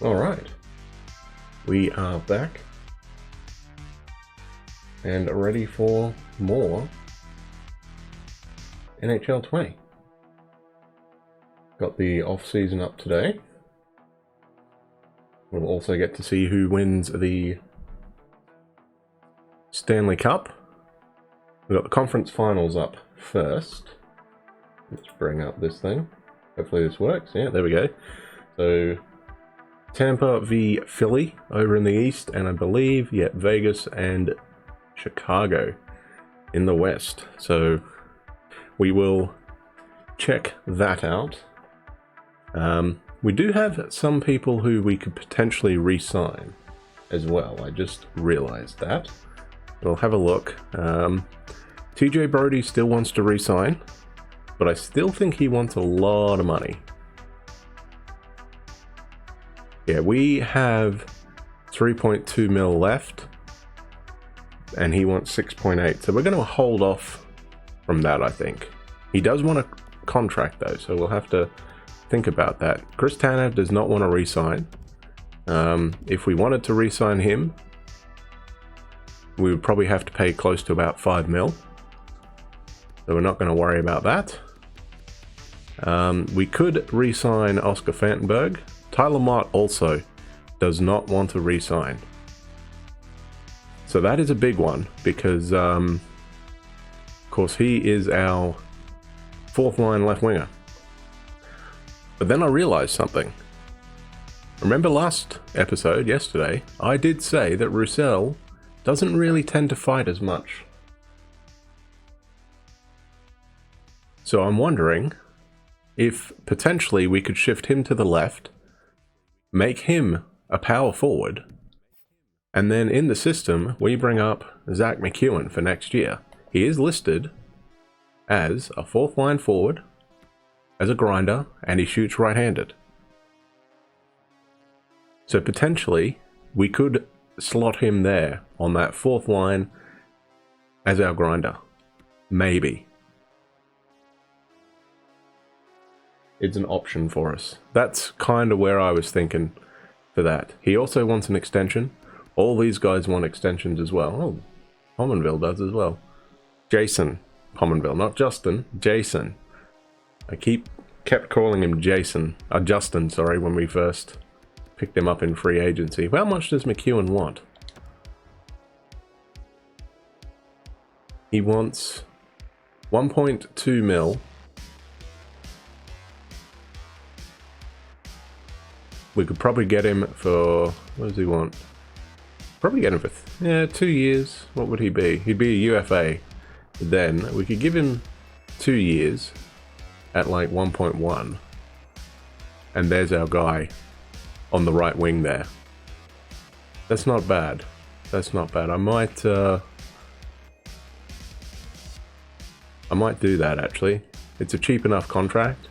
Alright, we are back and ready for more NHL 20. Got the off-season up today. We'll also get to see who wins the Stanley Cup. We've got the conference finals up first. Let's bring up this thing. Hopefully this works. Yeah, there we go. So Tampa v Philly over in the East, and I believe, yeah, Vegas and Chicago in the West. So we will check that out. We do have some people who we could potentially re-sign as well. I just realized that. We'll have a look. TJ Brody still wants to re-sign, but I still think he wants a lot of money. Yeah, we have 3.2 mil left, and he wants 6.8. So we're going to hold off from that, I think. He does want a contract, though, so we'll have to think about that. Chris Tanev does not want to re-sign. If we wanted to re-sign him, we would probably have to pay close to about 5 mil. So we're not going to worry about that. We could re-sign Oscar Fantenberg. Tyler Mott also does not want to re-sign. So that is a big one because, of course, he is our fourth line left winger. But then I realized something. Remember last episode, yesterday, I did say that Roussel doesn't really tend to fight as much. So I'm wondering if potentially we could shift him to the left, make him a power forward, and then in the system we bring up Zach McEwen for next year. He is listed as a fourth line forward, as a grinder, and he shoots right-handed. So potentially we could slot him there on that fourth line as our grinder. Maybe. It's an option for us. That's kind of where I was thinking for that. He also wants an extension. All these guys want extensions as well. Oh, Pominville does as well. Jason Pominville, not Justin, Jason. I kept calling him Jason. Justin, sorry, when we first picked him up in free agency. How much does McEwen want? He wants 1.2 mil. We could probably get him for, what does he want? Probably get him for, 2 years. What would he be? He'd be a UFA. Then we could give him 2 years at like 1.1. And there's our guy on the right wing there. That's not bad. That's not bad. I might do that actually. It's a cheap enough contract.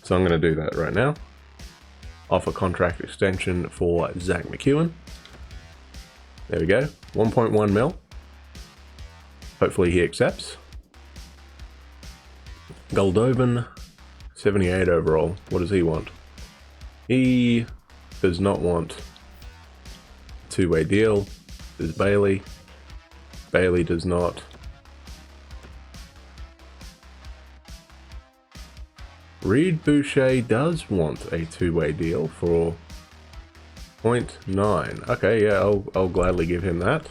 So I'm going to do that right now. Offer contract extension for Zach McEwen. There we go. 1.1 mil. Hopefully he accepts. Goldobin, 78 overall. What does he want? He does not want a two-way deal. There's Bailey. Bailey does not. Reed Boucher does want a two-way deal for 0.9. Okay, yeah, I'll gladly give him that.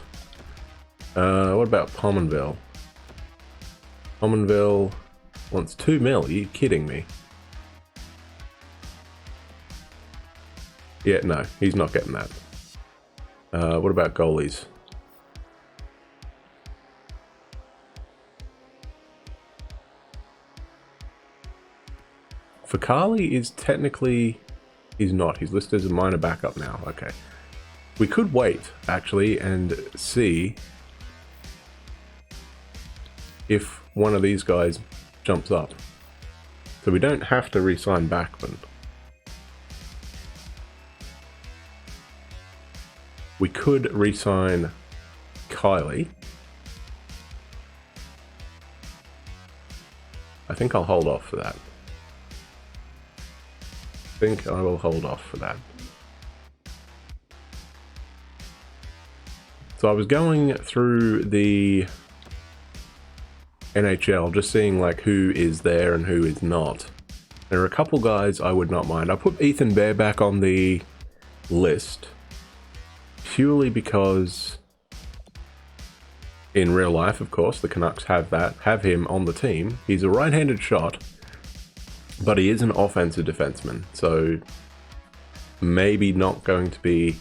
What about Pominville? Pominville wants 2 mil. Are you kidding me? Yeah, no, he's not getting that. What about goalies? Fakali is technically... He's not. He's listed as a minor backup now. Okay. We could wait, actually, and see if one of these guys jumps up. So we don't have to re-sign Backman. We could re-sign Kylie. I think I'll hold off for that. think I will hold off for that. So I was going through the NHL, just seeing like who is there and who is not. There are a couple guys I would not mind. I put Ethan Bear back on the list purely because in real life, of course, the Canucks have him on the team. He's a right-handed shot, but he is an offensive defenseman, so maybe not going to be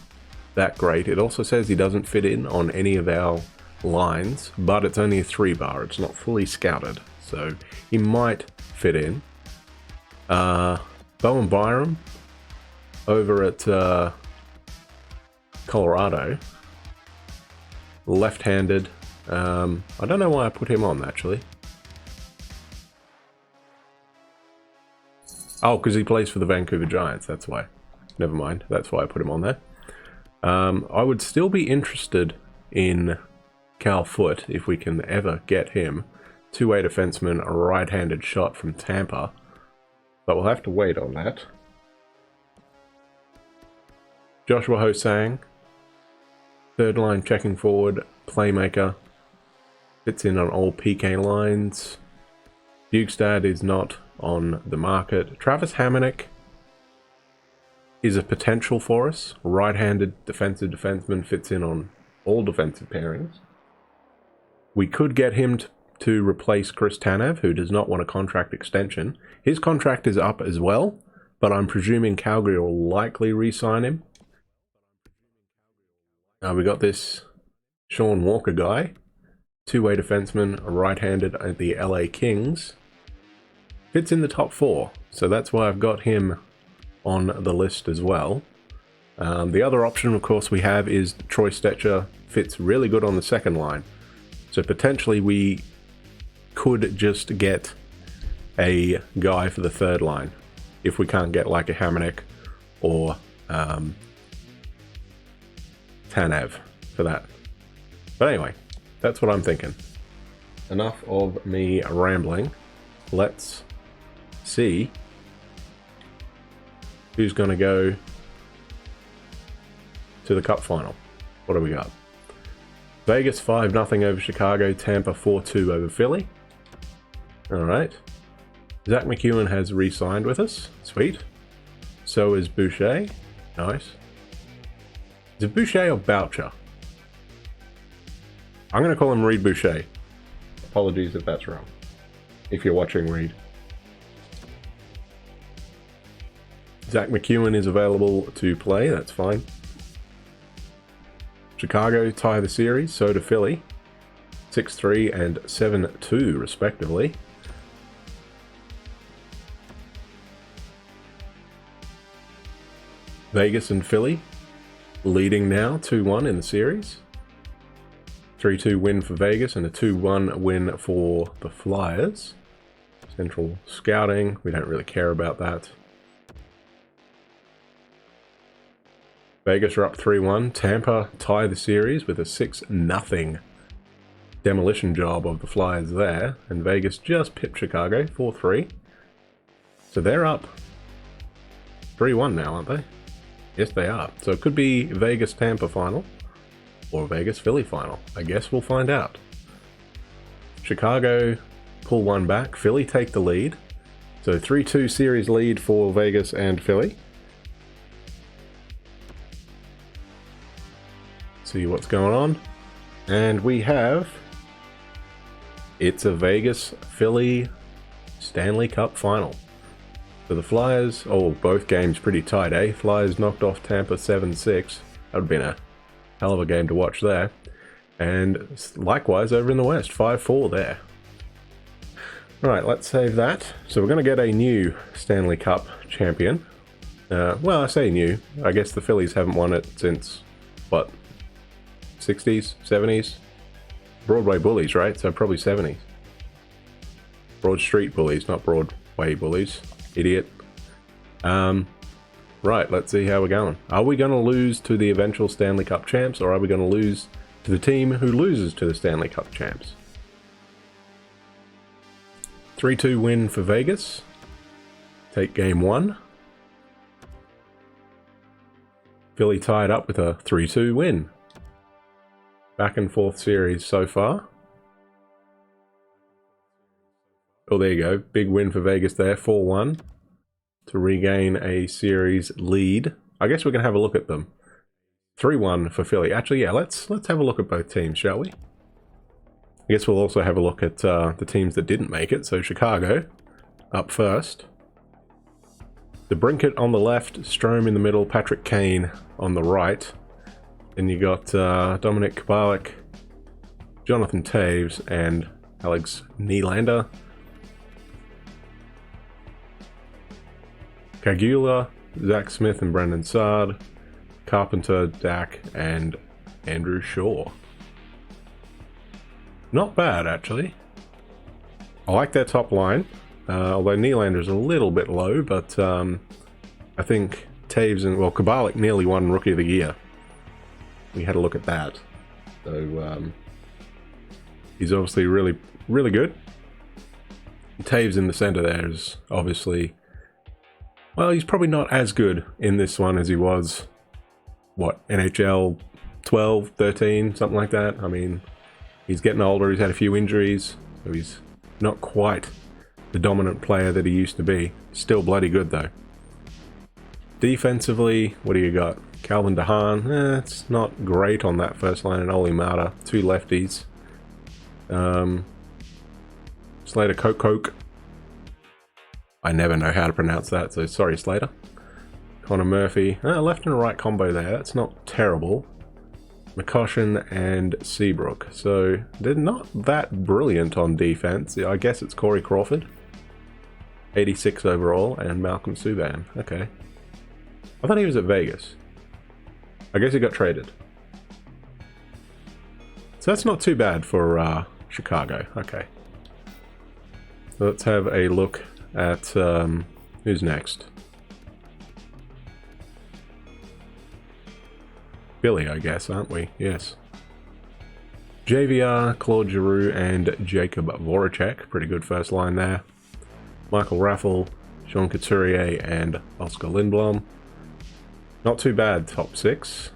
that great. It also says he doesn't fit in on any of our lines, but it's only a 3-bar. It's not fully scouted, so he might fit in. Bowen Byram over at Colorado, left-handed. I don't know why I put him on, actually. Oh, because he plays for the Vancouver Giants, that's why. Never mind, that's why I put him on there. I would still be interested in Cal Foote, if we can ever get him. Two-way defenseman, a right-handed shot from Tampa. But we'll have to wait on that. Joshua Ho-Sang, third line checking forward, playmaker. Fits in on all PK lines. Bukestad is not on the market. Travis Hamonic is a potential for us. Right-handed defensive defenseman, fits in on all defensive pairings. We could get him to replace Chris Tanev, who does not want a contract extension. His contract is up as well, but I'm presuming Calgary will likely re-sign him. We got this Sean Walker guy, two-way defenseman, right-handed at the LA Kings. Fits in the top 4, so that's why I've got him on the list as well. The other option, of course, we have is Troy Stecher. Fits really good on the second line. So potentially we could just get a guy for the third line if we can't get like a Hamonic or Tanev for that. But anyway, that's what I'm thinking. Enough of me rambling. Let's see who's going to go to the Cup final. What do we got? Vegas 5-0 over Chicago. Tampa 4-2 over Philly. Alright. Zach McEwen has re-signed with us. Sweet. So is Boucher. Nice. Is it Boucher or Boucher? I'm going to call him Reed Boucher. Apologies if that's wrong. If you're watching Reed. Zach McEwen is available to play. That's fine. Chicago tie the series. So do Philly. 6-3 and 7-2 respectively. Vegas and Philly leading now 2-1 in the series. 3-2 win for Vegas and a 2-1 win for the Flyers. Central scouting, we don't really care about that. Vegas are up 3-1. Tampa tie the series with a 6-0 demolition job of the Flyers there. And Vegas just pipped Chicago 4-3. So they're up 3-1 now, aren't they? Yes, they are. So it could be Vegas-Tampa final or Vegas-Philly final. I guess we'll find out. Chicago pull one back. Philly take the lead. So 3-2 series lead for Vegas and Philly. See what's going on. And we have... it's a Vegas-Philly Stanley Cup final. So the Flyers, oh, both games pretty tight, eh? Flyers knocked off Tampa 7-6. That would have been a hell of a game to watch there. And likewise over in the West, 5-4 there. Alright, let's save that. So we're going to get a new Stanley Cup champion. Well, I say new. I guess the Phillies haven't won it since, what, 60s, 70s? Broadway Bullies, right? So probably 70s. Broad Street Bullies, not Broadway Bullies. Idiot. Right, let's see how we're going. Are we going to lose to the eventual Stanley Cup champs, or are we going to lose to the team who loses to the Stanley Cup champs? 3-2 win for Vegas. Take game 1. Philly tied up with a 3-2 win. Back and forth series so far. Oh, there you go. Big win for Vegas there, 4-1 to regain a series lead. I guess we're going to have a look at them. 3-1 for Philly. Actually, yeah, let's have a look at both teams, shall we? I guess we'll also have a look at the teams that didn't make it. So Chicago up first. DeBrincat on the left, Strome in the middle, Patrick Kane on the right. Then you got Dominic Kubalik, Jonathan Taves, and Alex Nylander. Kagula, Zach Smith and Brendan Saad, Carpenter, Dak, and Andrew Shaw. Not bad, actually. I like their top line. Although Nylander's a little bit low, but I think Taves and, well, Kubalik nearly won Rookie of the Year. We had a look at that. So, he's obviously really, really good. Taves in the center there is obviously, well, he's probably not as good in this one as he was, what, NHL 12, 13, something like that. I mean, he's getting older, he's had a few injuries, so he's not quite the dominant player that he used to be. Still bloody good though. Defensively, what do you got? Calvin DeHaan, it's not great on that first line, and Oli Mata, two lefties. Slater Coke. I never know how to pronounce that, so sorry Slater. Connor Murphy, left and a right combo there, that's not terrible. McCoshen and Seabrook, so they're not that brilliant on defense. I guess it's Corey Crawford. 86 overall, and Malcolm Subban. Okay. I thought he was at Vegas. I guess he got traded. So that's not too bad for Chicago. Okay. So let's have a look at who's next. Philly, I guess, aren't we? Yes. JVR, Claude Giroux, and Jacob Voracek. Pretty good first line there. Michael Raffle, Sean Couturier, and Oscar Lindblom. Not too bad, top six.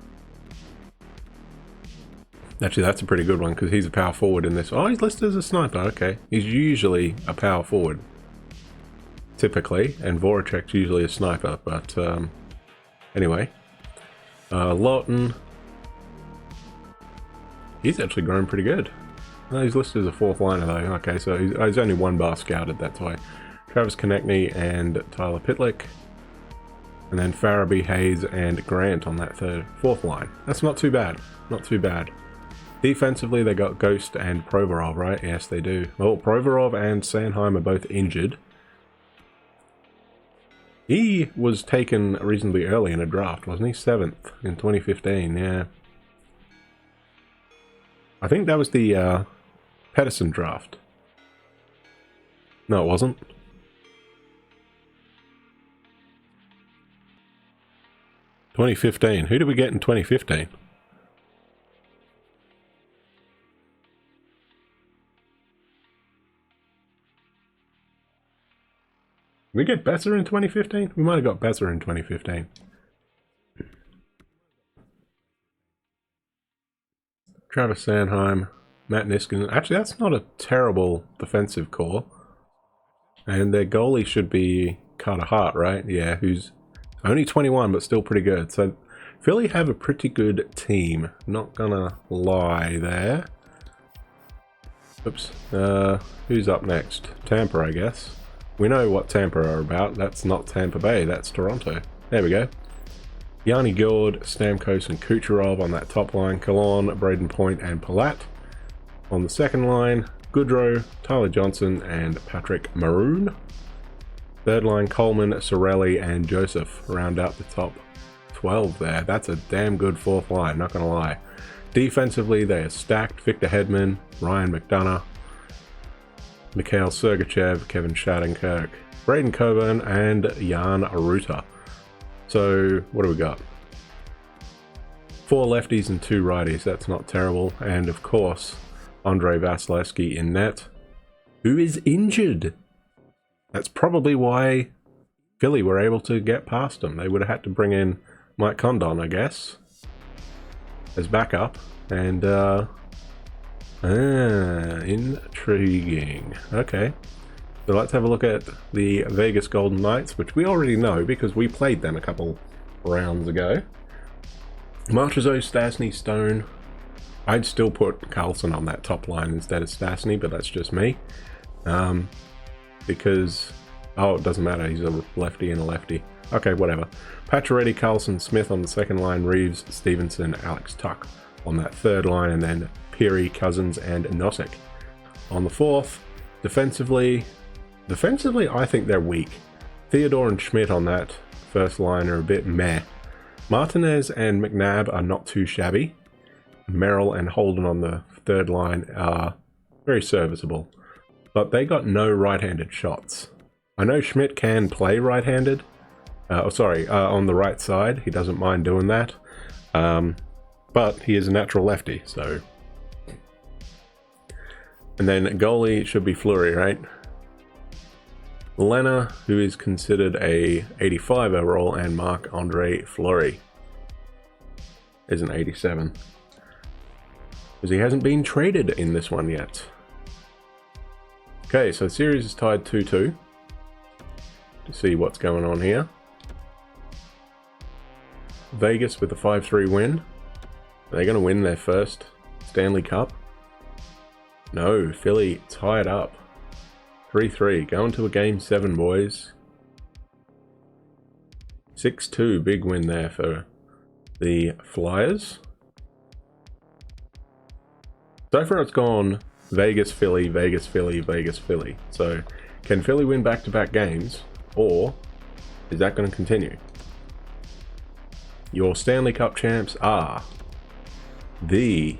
Actually, that's a pretty good one because he's a power forward in this. Oh, he's listed as a sniper. Okay. He's usually a power forward. Typically. And Voracek's usually a sniper. But, anyway. Lawton. He's actually grown pretty good. Oh, he's listed as a fourth liner though. Okay, so he's only one bar scouted, that's why. Travis Konechny and Tyler Pitlick. And then Farabee, Hayes, and Grant on that fourth line. That's not too bad. Not too bad. Defensively, they got Ghost and Provorov, right? Yes, they do. Well, Provorov and Sanheim are both injured. He was taken reasonably early in a draft, wasn't he? 7th in 2015, yeah. I think that was the Pedersen draft. No, it wasn't. $2015. Who did we get in 2015? Did we get Besser in 2015? We might have got Besser in 2015. Travis Sanheim, Matt Niskanen. Actually, that's not a terrible defensive core. And their goalie should be Carter Hart, right? Yeah, who's only 21, but still pretty good. So Philly have a pretty good team. Not gonna lie there. Oops. Who's up next? Tampa, I guess. We know what Tampa are about. That's not Tampa Bay, that's Toronto. There we go. Yanni Gord, Stamkos, and Kucherov on that top line. Kallon, Braden Point, and Palat. On the second line, Goodrow, Tyler Johnson, and Patrick Maroon. Third line, Coleman, Sorelli, and Joseph round out the top 12 there. That's a damn good fourth line, not gonna lie. Defensively, they are stacked. Victor Hedman, Ryan McDonough, Mikhail Sergachev, Kevin Shattenkirk, Braden Coburn, and Jan Aruta. So, what do we got? 4 lefties and 2 righties. That's not terrible. And, of course, Andrei Vasilevsky in net, who is injured. That's probably why Philly were able to get past him. They would have had to bring in Mike Condon, I guess, as backup. And, intriguing. Okay. So let's have a look at the Vegas Golden Knights, which we already know because we played them a couple rounds ago. Marchessault, Stastny, Stone. I'd still put Carlson on that top line instead of Stastny, but that's just me. Because, oh, it doesn't matter, he's a lefty and a lefty. Okay, whatever. Pacioretty, Carlson, Smith on the second line, Reeves, Stevenson, Alex Tuck on that third line, and then Peary, Cousins, and Nosek on the fourth. Defensively, I think they're weak. Theodore and Schmidt on that first line are a bit meh. Martinez and McNabb are not too shabby. Merrill and Holden on the third line are very serviceable. But they got no right-handed shots. I know Schmidt can play right-handed. On the right side. He doesn't mind doing that. But he is a natural lefty, so... And then goalie should be Fleury, right? Lena, who is considered a 85 overall, and Marc-Andre Fleury is an 87. Because he hasn't been traded in this one yet. Okay, so the series is tied 2-2. To see what's going on here. Vegas with a 5-3 win. Are they going to win their first Stanley Cup? No, Philly tied up. 3-3, going to a game 7, boys. 6-2, big win there for the Flyers. So far it's gone Vegas, Philly, Vegas, Philly, Vegas, Philly. So can Philly win back-to-back games, or is that going to continue? Your Stanley Cup champs are the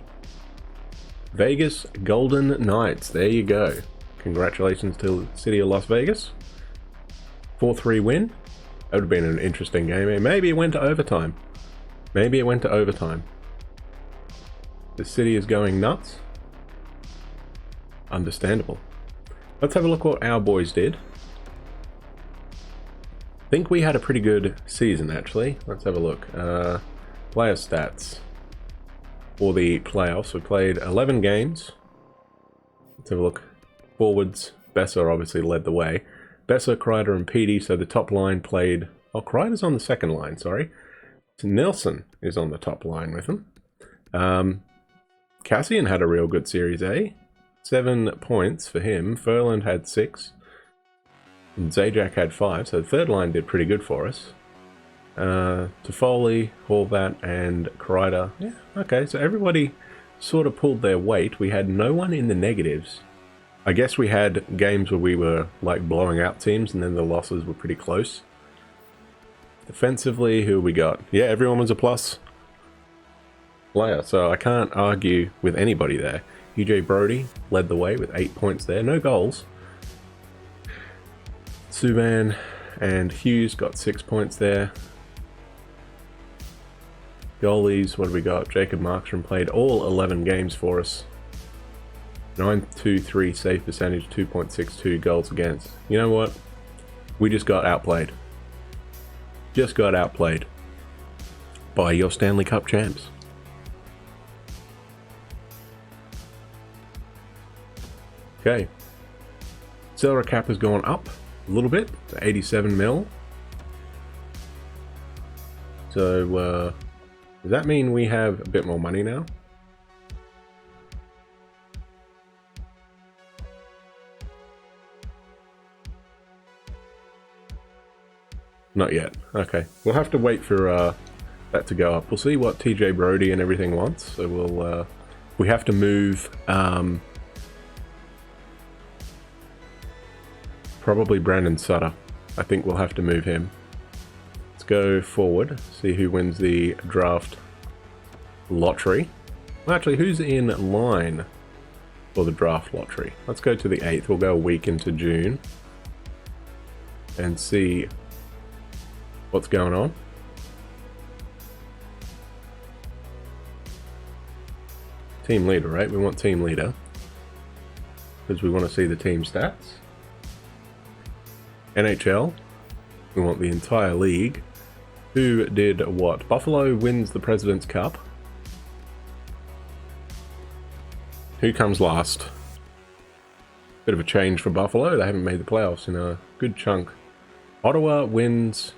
Vegas Golden Knights. There you go. Congratulations to the city of Las Vegas. 4-3 win. That would have been an interesting game. Maybe it went to overtime. Maybe it went to overtime. The city is going nuts. Understandable. Let's have a look what our boys did. I think we had a pretty good season, actually. Let's have a look. Player stats for the playoffs. We played 11 games. Let's have a look. Forwards, Besser obviously led the way. Besser, Kreider, and Petey, so the top line played... Oh, Kreider's on the second line, sorry. So Nelson is on the top line with him. Cassian had a real good series, eh? 7 points for him. Furland had 6. And Zajac had 5, so the third line did pretty good for us. Toffoli, Horvat, and Kreider. Yeah, okay, so everybody sort of pulled their weight. We had no one in the negatives. I guess we had games where we were like blowing out teams and then the losses were pretty close. Defensively, who we got? Yeah, everyone was a plus player, so I can't argue with anybody there. EJ Brody led the way with 8 points there, no goals. Subban and Hughes got 6 points there. Goalies, what do we got? Jacob Markstrom played all 11 games for us. 9.23 save percentage, 2.62 goals against. You know what? We just got outplayed. Just got outplayed by your Stanley Cup champs. Okay. Salary cap has gone up a little bit to 87 mil. So, does that mean we have a bit more money now? Not yet. Okay. We'll have to wait for that to go up. We'll see what TJ Brody and everything wants. So we'll... we have to move... probably Brandon Sutter. I think we'll have to move him. Let's go forward. See who wins the draft lottery. Well, actually, who's in line for the draft lottery? Let's go to the 8th. We'll go a week into June. And see... what's going on? Team leader, right? We want team leader. Because we want to see the team stats. NHL. We want the entire league. Who did what? Buffalo wins the President's Cup. Who comes last? Bit of a change for Buffalo. They haven't made the playoffs in a good chunk. Ottawa wins.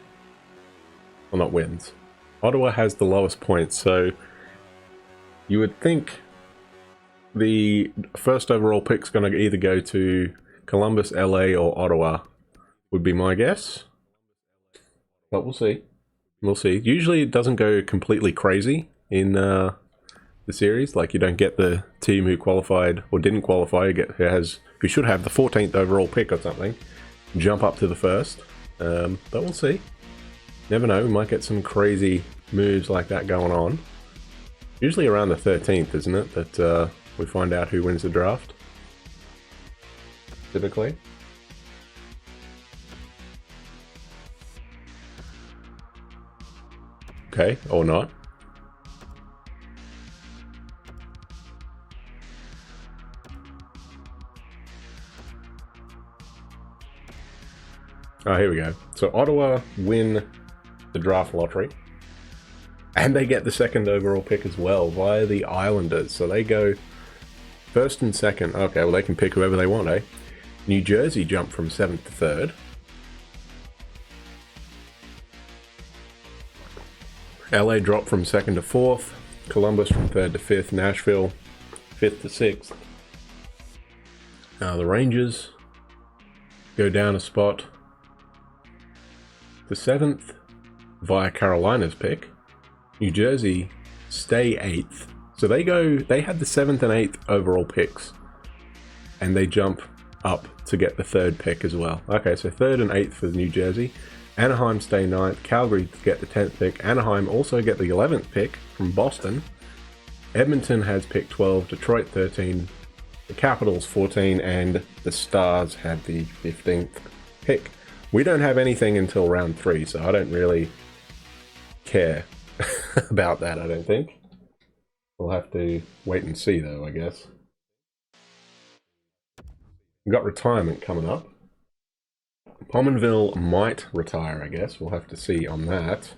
Well, not wins. Ottawa has the lowest points, so you would think the first overall pick's going to either go to Columbus, LA, or Ottawa, would be my guess. But we'll see. We'll see. Usually it doesn't go completely crazy in the series. Like, you don't get the team who qualified or didn't qualify, who should have the 14th overall pick or something, jump up to the first. But we'll see. Never know, we might get some crazy moves like that going on. Usually around the 13th, isn't it, that we find out who wins the draft? Typically. Okay, or not. Oh, here we go. So Ottawa win the draft lottery. And they get the second overall pick as well via the Islanders. So they go first and second. Okay, well, they can pick whoever they want, eh? New Jersey jump from 7th to 3rd. LA drop from 2nd to 4th. Columbus from 3rd to 5th. Nashville 5th to 6th. The Rangers go down a spot to 7th via Carolina's pick. New Jersey stay 8th. So they had the 7th and 8th overall picks. And they jump up to get the 3rd pick as well. Okay, so 3rd and 8th for New Jersey. Anaheim stay 9th. Calgary get the 10th pick. Anaheim also get the 11th pick from Boston. Edmonton has pick 12. Detroit 13. The Capitals 14. And the Stars have the 15th pick. We don't have anything until round 3, so I don't really care about that, I don't think. We'll have to wait and see, though, I guess. We've got retirement coming up. Pominville might retire, I guess. We'll have to see on that.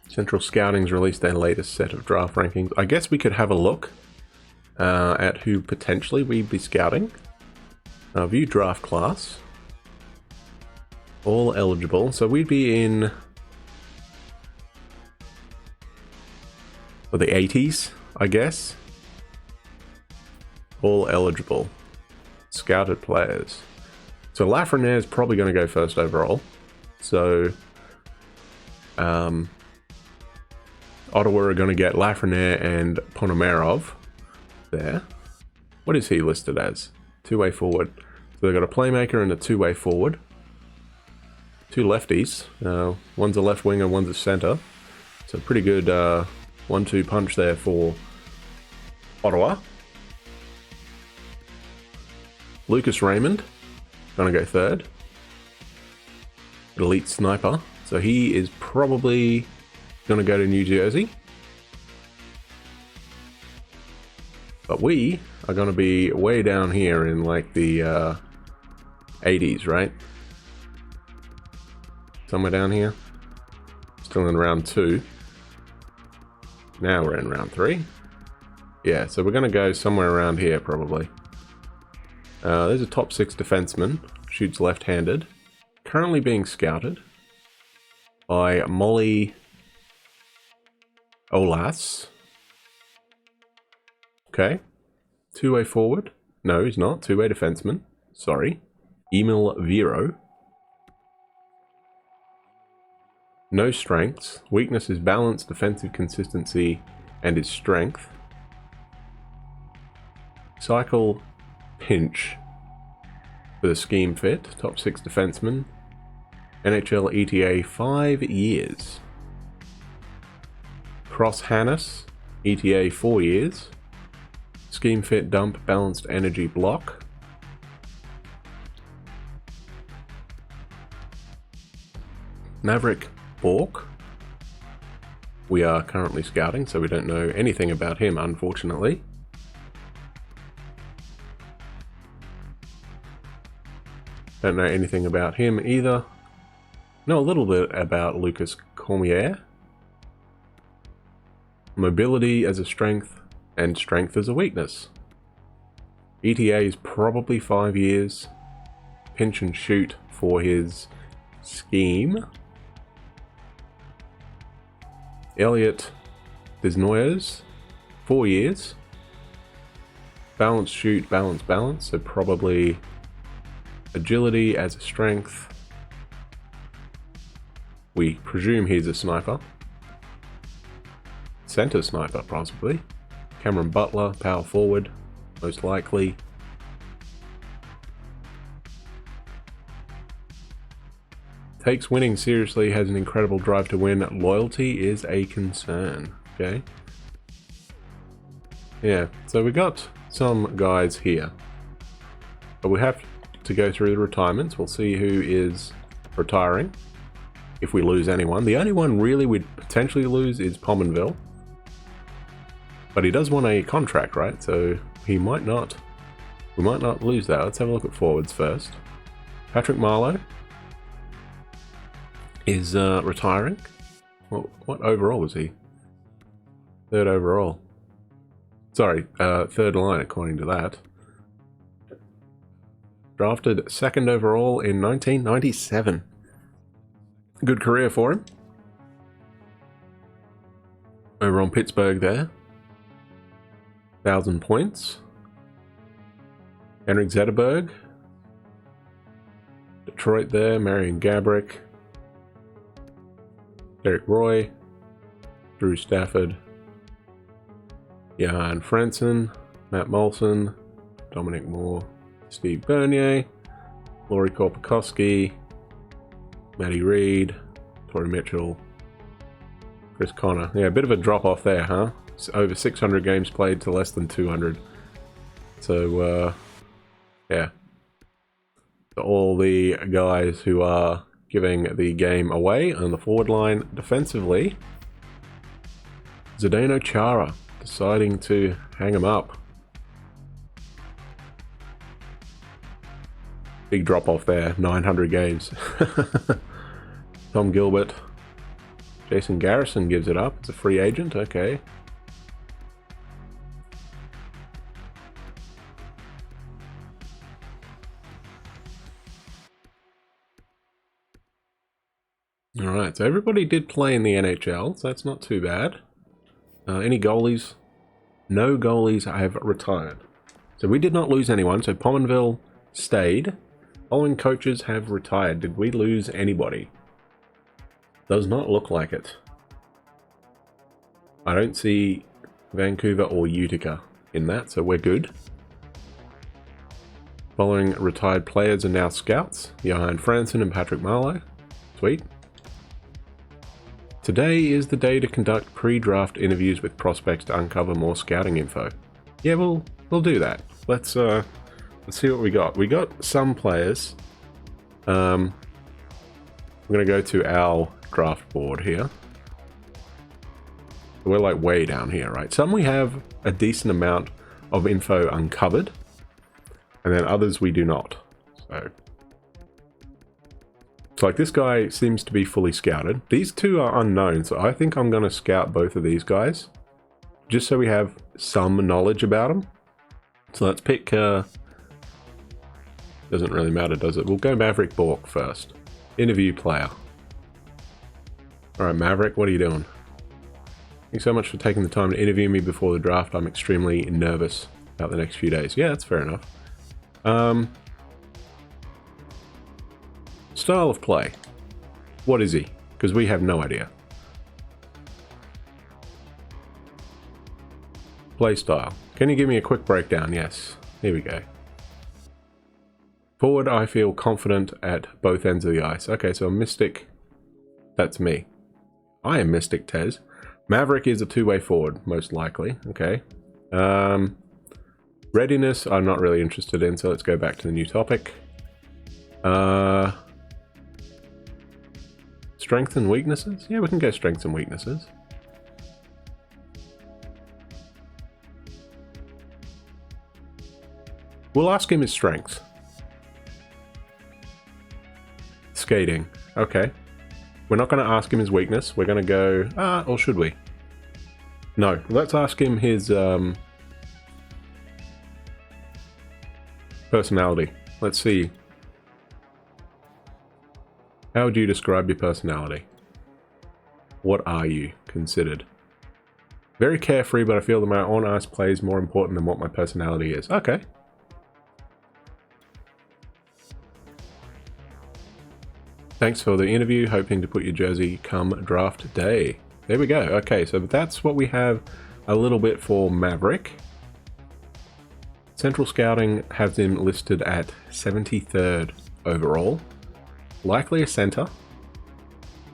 Central Scouting's released their latest set of draft rankings. I guess we could have a look at who potentially we'd be scouting. View draft class. All eligible. So we'd be in the 80s, I guess. All eligible. Scouted players. So Lafreniere is probably going to go first overall. So Ottawa are going to get Lafreniere and Ponomarov there. What is he listed as? Two-way forward. So they've got a playmaker and a two-way forward. Two lefties. One's a left winger, one's a center. So pretty good 1-2 punch there for Ottawa. Lucas Raymond, going to go third. Elite sniper. So he is probably going to go to New Jersey. But we are going to be way down here in like the 80s, right? Somewhere down here. Still in round 2. Now we're in round 3. Yeah, so we're going to go somewhere around here probably. There's a top 6 defenseman. Shoots left-handed. Currently being scouted by Molly Olas. Okay. Two-way forward. No, he's not. Two-way defenseman. Sorry. Emil Vero. No strengths. Weakness is balance, defensive consistency, and his strength. Cycle Pinch for the scheme fit. Top 6 defenseman. NHL ETA 5 years. Cross Hannes. ETA 4 years. Scheme fit dump balanced energy block. Maverick Bork. We are currently scouting, so we don't know anything about him, unfortunately. Don't know anything about him either. Know a little bit about Lucas Cormier. Mobility as a strength, and strength as a weakness. ETA is probably 5 years. Pinch and shoot for his scheme. Elliot Desnoyers, 4 years. Balance, shoot, balance, balance. So probably agility as a strength. We presume he's a sniper. Center sniper, possibly. Cameron Butler, power forward, most likely. Takes winning seriously, has an incredible drive to win. Loyalty is a concern. Okay. Yeah, so we got some guys here. But we have to go through the retirements. We'll see who is retiring. If we lose anyone. The only one really we'd potentially lose is Pominville. But he does want a contract, right? So he might not. We might not lose that. Let's have a look at forwards first. Patrick Marleau is retiring. What overall was he? Third overall. Sorry, third line according to that. Drafted second overall in 1997. Good career for him. Over on Pittsburgh there. 1,000 points. Henrik Zetterberg. Detroit there. Marion Gaborik. Derek Roy. Drew Stafford. Johan Franzen. Matt Molson. Dominic Moore. Steve Bernier. Laurie Korpikoski. Matty Reed. Torrey Mitchell. Chris Connor. Yeah, a bit of a drop off there, huh? It's over 600 games played to less than 200. So, yeah. So all the guys who are giving the game away on the forward line defensively. Zdeno Chara deciding to hang him up. Big drop off there, 900 games. Tom Gilbert. Jason Garrison gives it up. It's a free agent, okay. Alright, so everybody did play in the NHL, so that's not too bad. Any goalies? No goalies have retired. So we did not lose anyone, so Pominville stayed. Following coaches have retired. Did we lose anybody? Does not look like it. I don't see Vancouver or Utica in that, so we're good. Following retired players are now scouts. Johan Franzen and Patrick Marleau. Sweet. Today is the day to conduct pre-draft interviews with prospects to uncover more scouting info. Yeah, we'll do that. Let's see what we got. We got some players. I'm gonna go to our draft board here. We're like way down here, right? Some we have a decent amount of info uncovered, and then others we do not. So like this guy seems to be fully scouted. These two are unknown, so I think I'm gonna scout both of these guys, just so we have some knowledge about them. So let's pick, doesn't really matter, does it? We'll go Maverick Bork first. Interview player. Alright, Maverick, what are you doing? Thanks so much for taking the time to interview me before the draft. I'm extremely nervous about the next few days. Yeah, that's fair enough. Style of play. What is he? Because we have no idea. Play style. Can you give me a quick breakdown? Yes. Here we go. Forward, I feel confident at both ends of the ice. Okay, so Mystic, that's me. I am Mystic Tez. Maverick is a two-way forward, most likely. Okay. Readiness, I'm not really interested in, so let's go back to the new topic. Strengths and weaknesses? Yeah, we can go strengths and weaknesses. We'll ask him his strengths. skating. Okay. We're not going to ask him his weakness. We're going to go... or should we? No. Let's ask him his personality. Let's see. How would you describe your personality? What are you considered? Very carefree, but I feel that my on-ice play is more important than what my personality is. Okay. Thanks for the interview. Hoping to put your jersey come draft day. There we go. Okay, so that's what we have a little bit for Maverick. Central Scouting has him listed at 73rd overall. Likely a center.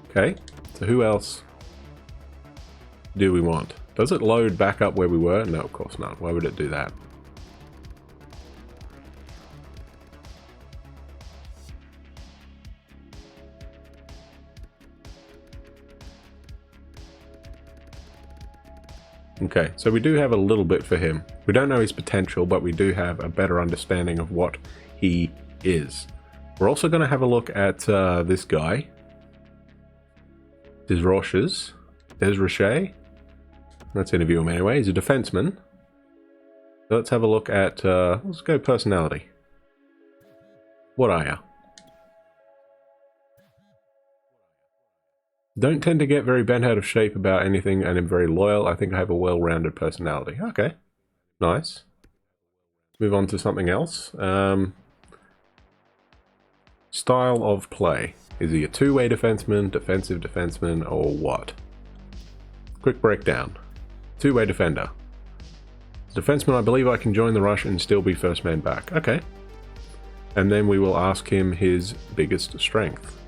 Okay, so who else do we want? Does it load back up where we were? No, of course not. Why would it do that? Okay, so we do have a little bit for him. We don't know his potential, but we do have a better understanding of what he is. We're also going to have a look at this guy. Desroches. Let's interview him anyway. He's a defenseman. So let's have a look at, let's go personality. What are you? Don't tend to get very bent out of shape about anything and am very loyal. I think I have a well-rounded personality. Okay, nice. Move on to something else. Style of play. Is he a two-way defenseman, defensive defenseman, or what? Quick breakdown. Two-way defender. Defenseman, I believe I can join the rush and still be first man back. Okay. And then we will ask him his biggest strength.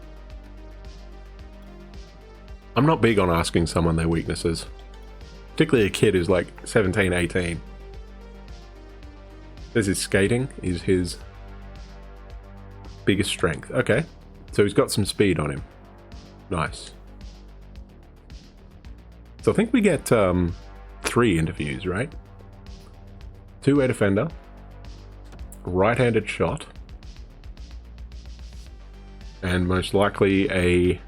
I'm not big on asking someone their weaknesses. Particularly a kid who's like 17, 18. This is skating is his biggest strength. Okay. So he's got some speed on him. Nice. So I think we get 3 interviews, right? Two-way defender. Right-handed shot. And most likely a...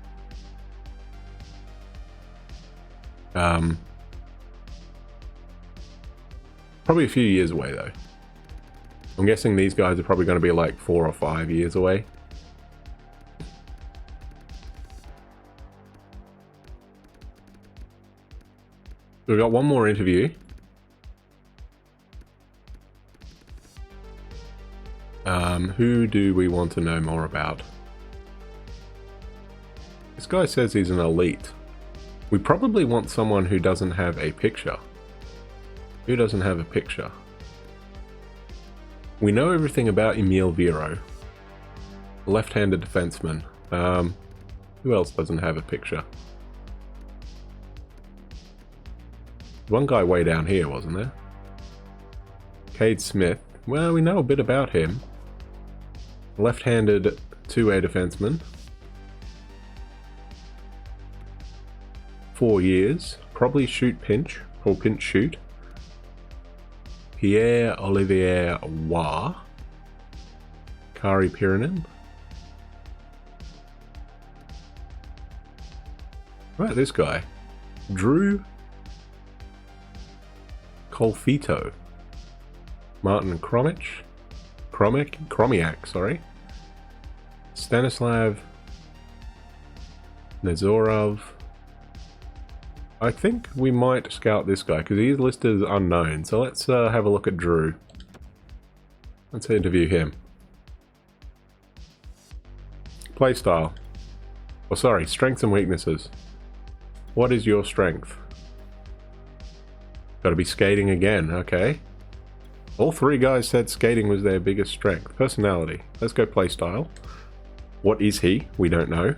probably a few years away though. I'm guessing these guys are probably going to be like 4 or 5 years away. We've got one more interview. Who do we want to know more about? This guy says he's an elite. We probably want someone who doesn't have a picture. Who doesn't have a picture? We know everything about Emil Vero. Left-handed defenseman. Who else doesn't have a picture? One guy way down here, wasn't there? Cade Smith. Well, we know a bit about him. Left-handed two-way defenseman. 4 years. Probably shoot pinch, or pinch shoot. Pierre-Olivier Roy. Kari Pirinen. Right, this guy. Drew Colfito. Martin Kromiak, sorry. Stanislav Nazorov. I think we might scout this guy because he's listed as unknown. So let's have a look at Drew. Let's interview him. Play style. Oh, sorry, strengths and weaknesses. What is your strength? Got to be skating again, okay. All 3 guys said skating was their biggest strength. Personality. Let's go play style. What is he? We don't know.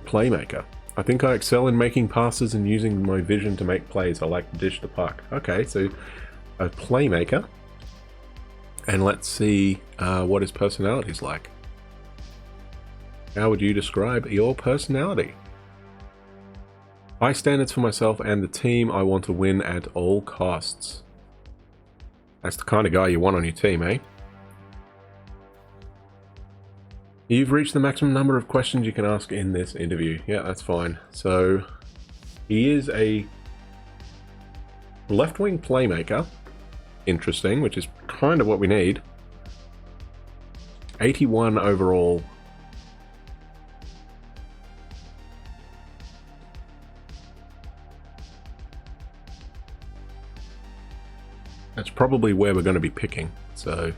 Playmaker. I think I excel in making passes and using my vision to make plays. I like to dish the puck. Okay, so a playmaker. And let's see what his personality is like. How would you describe your personality? High standards for myself and the team. I want to win at all costs. That's the kind of guy you want on your team, eh? You've reached the maximum number of questions you can ask in this interview. Yeah, that's fine. So, he is a left-wing playmaker. Interesting, which is kind of what we need. 81 overall. That's probably where we're going to be picking, so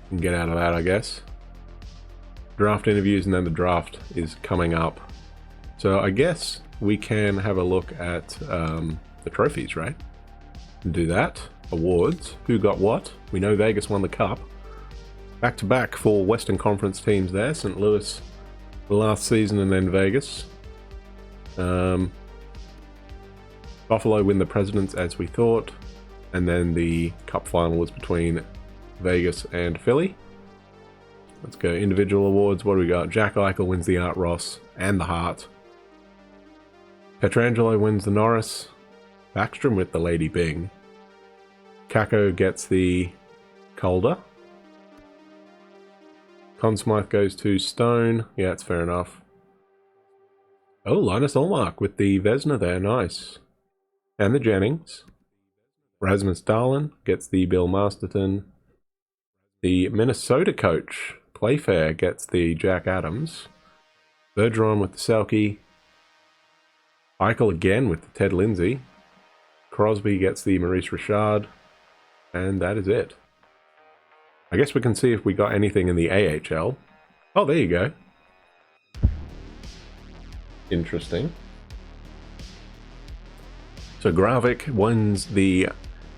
we can get out of that, I guess. Draft interviews, and then the draft is coming up. So I guess we can have a look at the trophies, right? Do that. Awards. Who got what? We know Vegas won the cup. Back-to-back for Western Conference teams there. St. Louis the last season, and then Vegas. Buffalo win the Presidents as we thought. And then the cup final was between Vegas and Philly. Let's go individual awards. What do we got? Jack Eichel wins the Art Ross and the Hart. Pietrangelo wins the Norris. Backstrom with the Lady Bing. Kako gets the Calder. Conn Smythe goes to Stone. Yeah, that's fair enough. Oh, Linus Ullmark with the Vezina there. Nice. And the Jennings. Rasmus Dahlin gets the Bill Masterton. The Minnesota coach, Playfair, gets the Jack Adams. Bergeron with the Selke. Eichel again with the Ted Lindsay. Crosby gets the Maurice Richard. And that is it. I guess we can see if we got anything in the AHL. Oh, there you go. Interesting. So Gravik wins the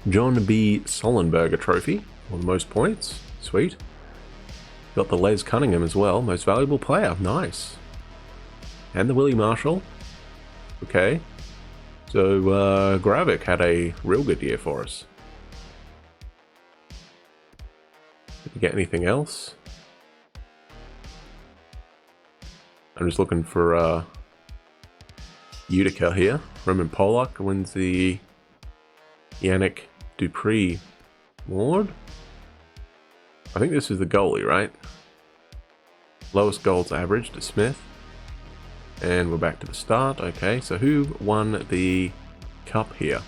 John B. Sollenberger Trophy, or the most points. Sweet. Got the Les Cunningham as well, most valuable player. Nice. And the Willie Marshall. Okay. So Gravik had a real good year for us. Did we get anything else? I'm just looking for Utica here. Roman Polak wins the Yannick Dupree Award. I think this is the goalie, right? Lowest goals average to Smith. And we're back to the start. Okay, so who won the cup here?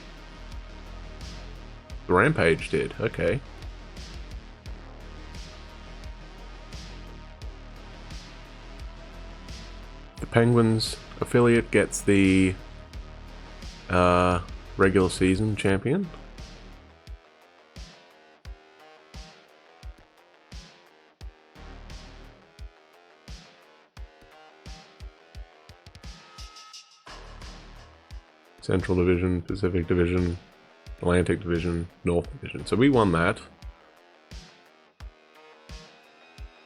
The Rampage did. Okay. The Penguins affiliate gets the regular season champion. Central Division, Pacific Division, Atlantic Division, North Division. So we won that.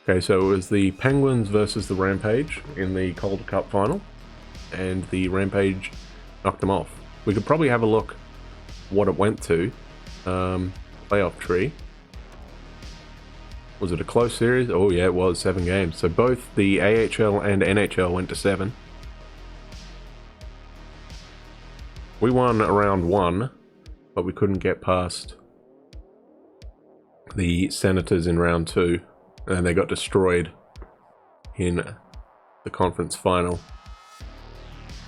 Okay, so it was the Penguins versus the Rampage in the Calder Cup final, and the Rampage knocked them off. We could probably have a look what it went to. Playoff tree. Was it a close series? Oh yeah, it was 7 games. So both the AHL and NHL went to 7. We won round 1, but we couldn't get past the Senators in round 2, and they got destroyed in the conference final.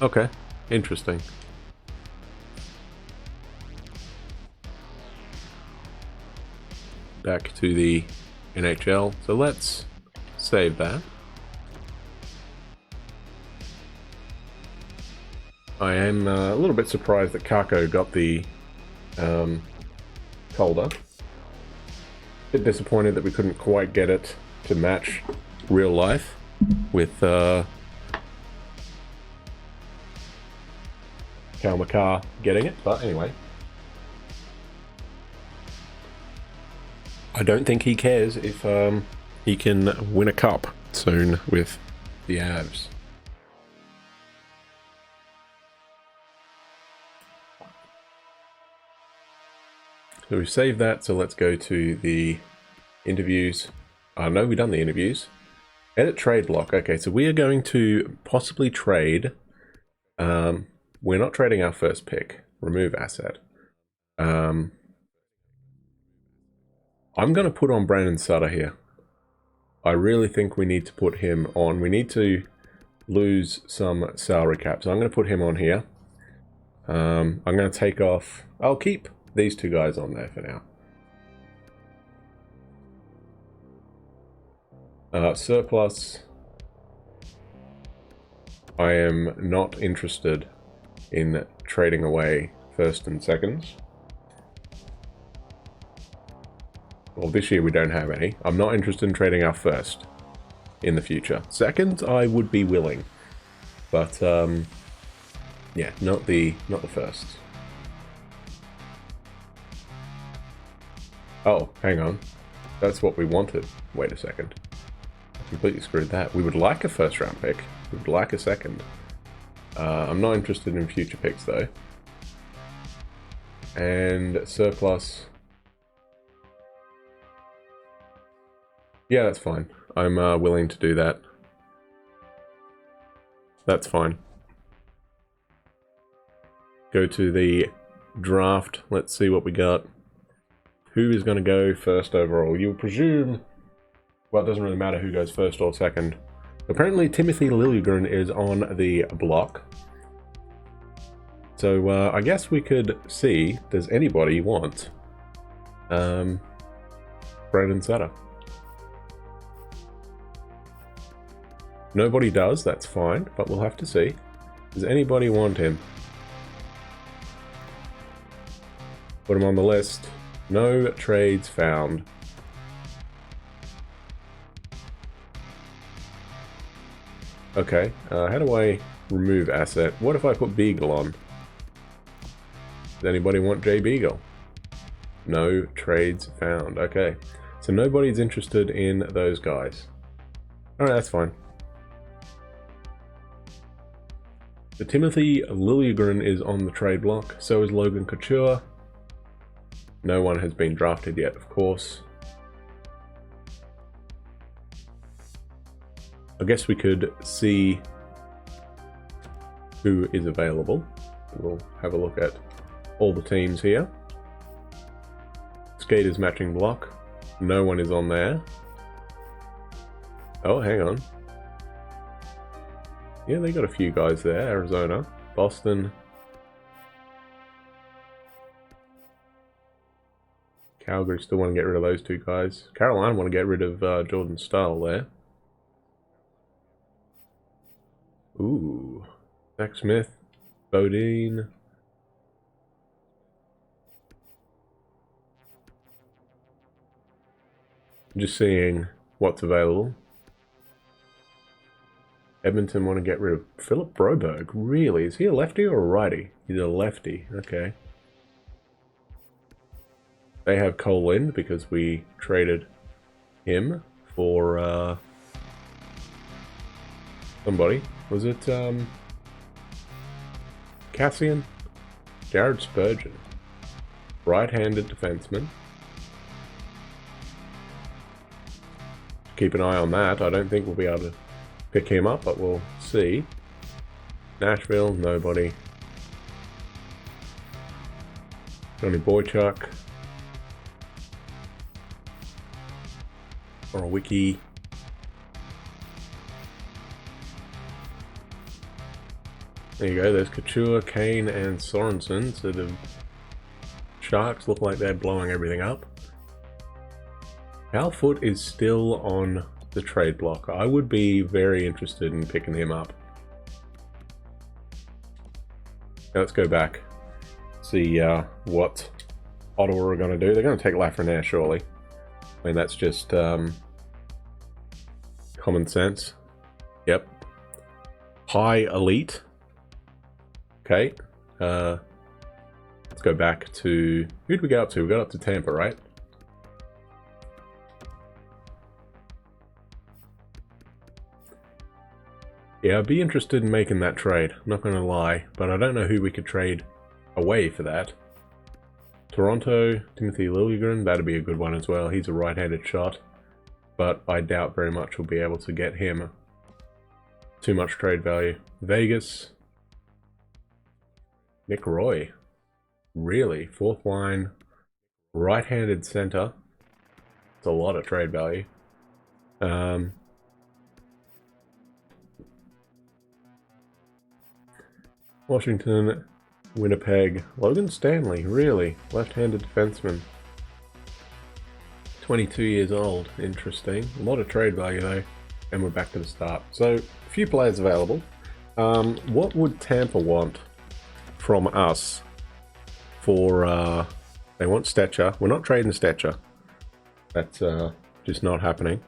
Okay, interesting. Back to the NHL, so let's save that. I am a little bit surprised that Kako got the Calder. Bit disappointed that we couldn't quite get it to match real life with Cal McCarr getting it, but anyway. I don't think he cares if he can win a cup soon with the Avs. So we've saved that, so let's go to the interviews. No, we've done the interviews. Edit trade block. Okay, so we are going to possibly trade. We're not trading our first pick. Remove asset. I'm going to put on Brandon Sutter here. I really think we need to put him on. We need to lose some salary cap. So I'm going to put him on here. I'm going to take off... I'll keep these two guys on there for now. Surplus. I am not interested in trading away first and seconds. Well, this year we don't have any. I'm not interested in trading our first in the future. Seconds, I would be willing. But, yeah, not the first. Oh, hang on. That's what we wanted. Wait a second. I completely screwed that. We would like a first round pick. We would like a second. I'm not interested in future picks though. And surplus. Yeah, that's fine. I'm willing to do that. That's fine. Go to the draft. Let's see what we got. Who is going to go first overall? You'll presume... Well, it doesn't really matter who goes first or second. Apparently, Timothy Liljegren is on the block. So, I guess we could see, does anybody want Brandon Sutter? Nobody does, that's fine, but we'll have to see. Does anybody want him? Put him on the list. No trades found. Okay, how do I remove asset? What if I put Beagle on? Does anybody want Jay Beagle? No trades found. Okay, so nobody's interested in those guys. Alright, that's fine. So Timothy Liljegren is on the trade block. So is Logan Couture. No one has been drafted yet, of course. I guess we could see who is available. We'll have a look at all the teams here. Skaters matching block. No one is on there. Oh, hang on. Yeah, they got a few guys there. Arizona, Boston. Calgary still want to get rid of those two guys. Carolina want to get rid of Jordan Stahl there. Ooh. Zach Smith. Bodine. Just seeing what's available. Edmonton want to get rid of Philip Broberg. Really? Is he a lefty or a righty? He's a lefty. Okay. They have Cole Lind because we traded him for somebody. Was it Cassian? Jared Spurgeon. Right-handed defenseman. Keep an eye on that. I don't think we'll be able to pick him up, but we'll see. Nashville, nobody. Johnny Boychuk. Or a wiki. There you go, there's Couture, Kane, and Sorensen. So the Sharks look like they're blowing everything up. Cal Foote is still on the trade block. I would be very interested in picking him up. Now let's go back. See what Ottawa are going to do. They're going to take Lafreniere, surely. I mean, that's just common sense. Yep. High elite. Okay. Let's go back to... Who did we go up to? We got up to Tampa, right? Yeah, I'd be interested in making that trade. I'm not going to lie, but I don't know who we could trade away for that. Toronto, Timothy Liljegren, that'd be a good one as well. He's a right-handed shot, but I doubt very much we'll be able to get him too much trade value. Vegas, Nick Roy, really? Fourth line, right-handed center. It's a lot of trade value. Washington, Winnipeg, Logan Stanley, really? Left-handed defenseman. 22 years old, interesting. A lot of trade value though, and we're back to the start. So, a few players available. What would Tampa want from us for, they want Stetcher. We're not trading Stetcher. That's just not happening.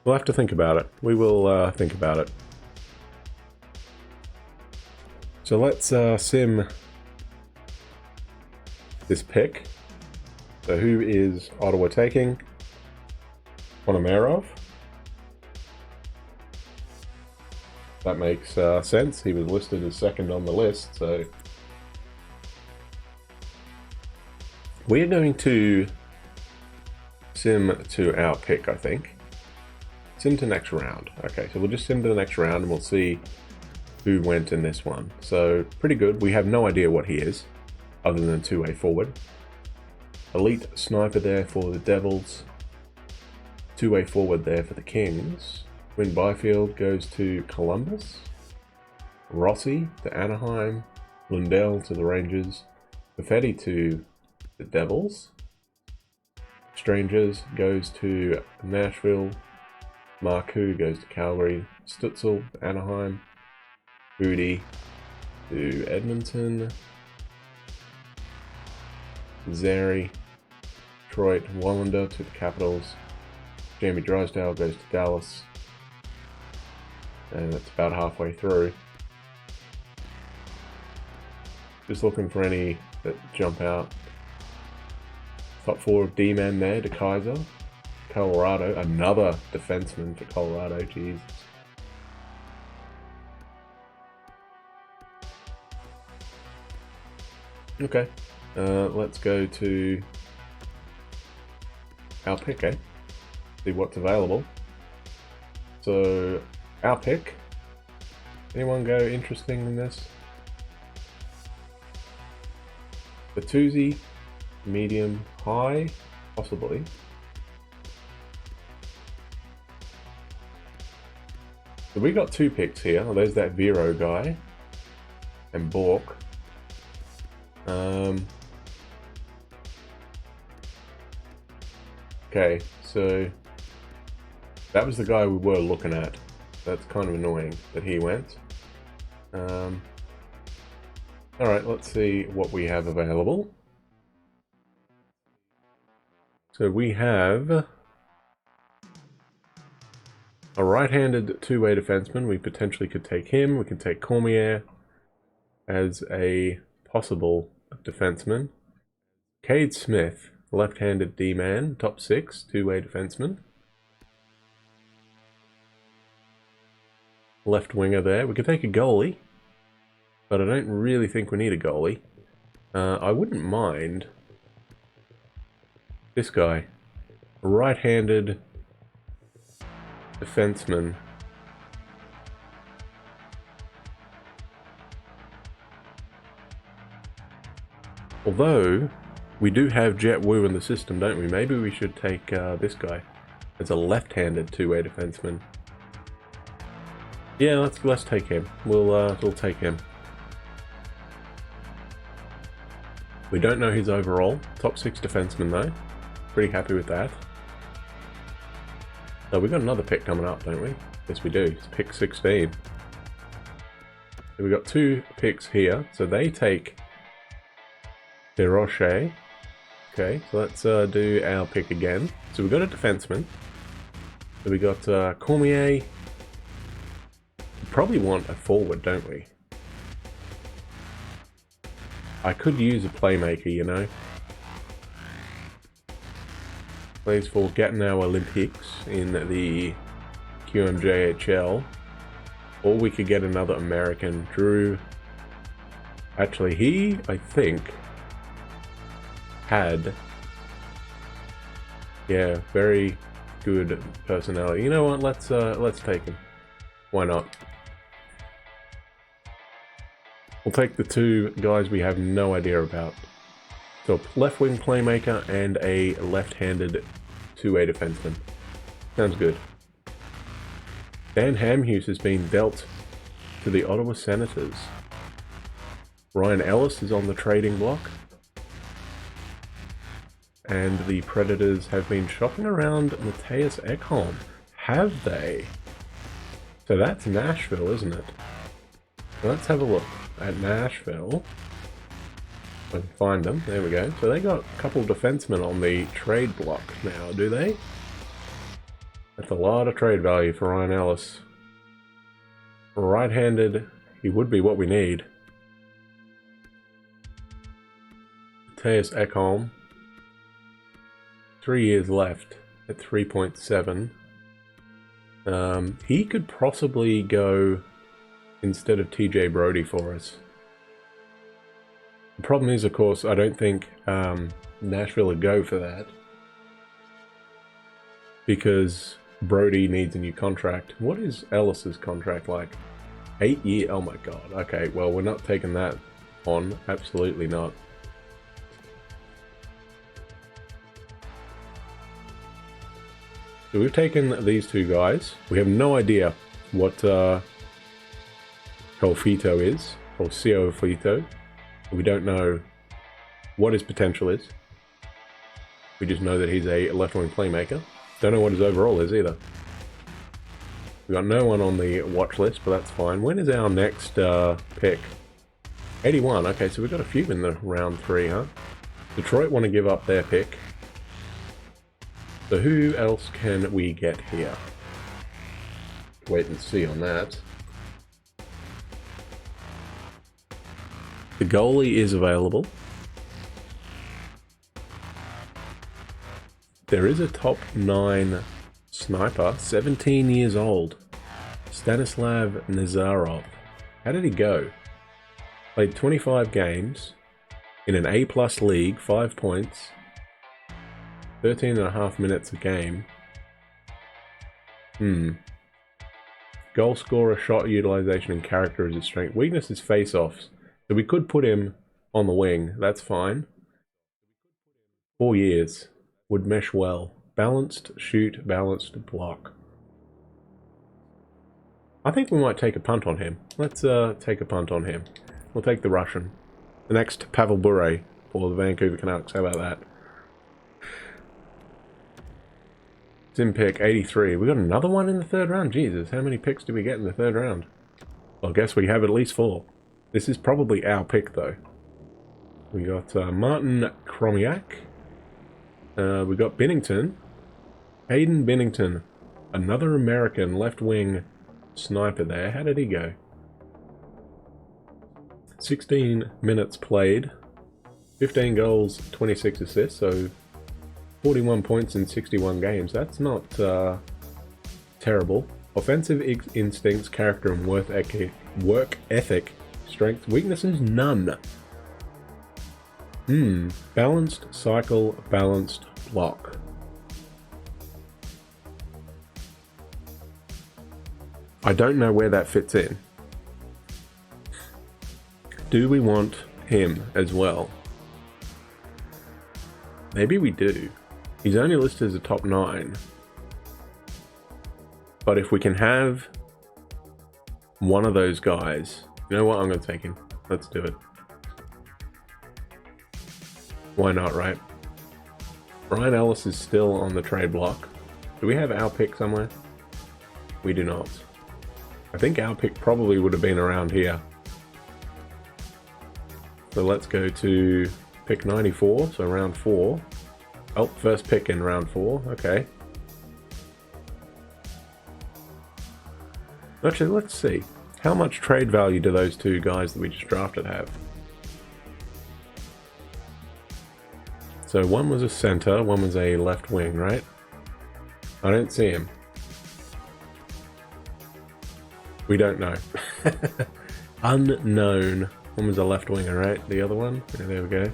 We'll have to think about it. We will think about it. So let's sim this pick. So who is Ottawa taking? Ponomarov. That makes sense. He was listed as second on the list, so we're going to sim to our pick, I think. Sim to next round. Okay, so we'll just sim to the next round and we'll see who went in this one. So pretty good. We have no idea what he is, other than two-way forward. Elite sniper there for the Devils. Two-way forward there for the Kings. Win Byfield goes to Columbus. Rossi to Anaheim. Lundell to the Rangers. Perfetti to the Devils. Strangers goes to Nashville. Marcoux goes to Calgary. Stutzel to Anaheim. Booty to Edmonton. Zary, Detroit, Wallander to the Capitals. Jamie Drysdale goes to Dallas. And that's about halfway through. Just looking for any that jump out. Top four of D-Man there to Kaiser. Colorado, another defenseman for Colorado, Jesus. Okay, let's go to our pick, eh? See what's available. So, our pick. Anyone go interesting in this? Bertuzzi, medium, high, possibly. So we got two picks here. Oh, there's that Vero guy. And Bork. Okay, so that was the guy we were looking at. That's kind of annoying that he went. Alright, let's see what we have available. So we have a right-handed two-way defenseman. We potentially could take him. We can take Cormier as a possible defenseman. Cade Smith, left-handed D-man, top six, two-way defenseman. Left winger there. We could take a goalie, but I don't really think we need a goalie. I wouldn't mind this guy, right-handed defenseman. Although, we do have Jet Wu in the system, don't we? Maybe we should take this guy as a left-handed two-way defenseman. Yeah, let's take him. We'll take him. We don't know his overall. Top six defenseman though. Pretty happy with that. Oh, we got another pick coming up, don't we? Yes, we do. It's pick 16. So we got two picks here. So they take DeRoche. Okay, so let's do our pick again. So we got a defenseman. So we got Cormier. We probably want a forward, don't we? I could use a playmaker, you know. Plays for Gatineau Olympics in the QMJHL. Or we could get another American. Drew. Actually, he, I think, had, yeah, very good personality. You know what? Let's take him. Why not? We'll take the two guys we have no idea about. So left wing playmaker and a left-handed two-way defenseman. Sounds good. Dan Hamhuis has been dealt to the Ottawa Senators. Ryan Ellis is on the trading block. And the Predators have been shopping around Mattias Ekholm. Have they? So that's Nashville, isn't it? Let's have a look at Nashville. I can find them. There we go. So they got a couple of defensemen on the trade block now, do they? That's a lot of trade value for Ryan Ellis. Right-handed, he would be what we need. Mattias Ekholm. 3 years left at 3.7. He could possibly go instead of TJ Brody for us. The problem is, of course, I don't think Nashville would go for that. Because Brody needs a new contract. What is Ellis's contract like? 8 years? Oh my god. Okay, well, we're not taking that on. Absolutely not. So we've taken these two guys. We have no idea what Colfito is, or Cio Fito. We don't know what his potential is. We just know that he's a left-wing playmaker. Don't know what his overall is either. We got no one on the watch list, but that's fine. When is our next pick? 81. Okay, so we've got a few in the round 3, huh? Detroit want to give up their pick. So who else can we get here? Wait and see on that. The goalie is available. There is a top 9 sniper, 17 years old. Stanislav Nazarov. How did he go? Played 25 games in an A+ league, 5 points, 13.5 minutes a game. Goal scorer, shot utilization, and character is his strength. Weakness is face-offs. So we could put him on the wing. That's fine. 4 years. Would mesh well. Balanced shoot, balanced block. I think we might take a punt on him. Let's take a punt on him. We'll take the Russian. The next Pavel Bure for the Vancouver Canucks. How about that? Sim pick 83. We got another one in the 3rd round. Jesus, how many picks do we get in the 3rd round? Well, I guess we have at least 4. This is probably our pick, though. We got Martin Kromiak. We got Binnington. Hayden Binnington. Another American left-wing sniper there. How did he go? 16 minutes played. 15 goals, 26 assists. So 41 points in 61 games. That's not terrible. Offensive instincts, character, and work ethic. Strength, weaknesses, none. Balanced cycle, balanced block. I don't know where that fits in. Do we want him as well? Maybe we do. He's only listed as a top 9. But if we can have one of those guys... You know what? I'm going to take him. Let's do it. Why not, right? Ryan Ellis is still on the trade block. Do we have our pick somewhere? We do not. I think our pick probably would have been around here. So let's go to pick 94, so round 4. Oh, first pick in round 4. Okay. Actually, let's see. How much trade value do those two guys that we just drafted have? So one was a center, one was a left wing, right? I don't see him. We don't know. Unknown. One was a left winger, right? The other one? Yeah, there we go.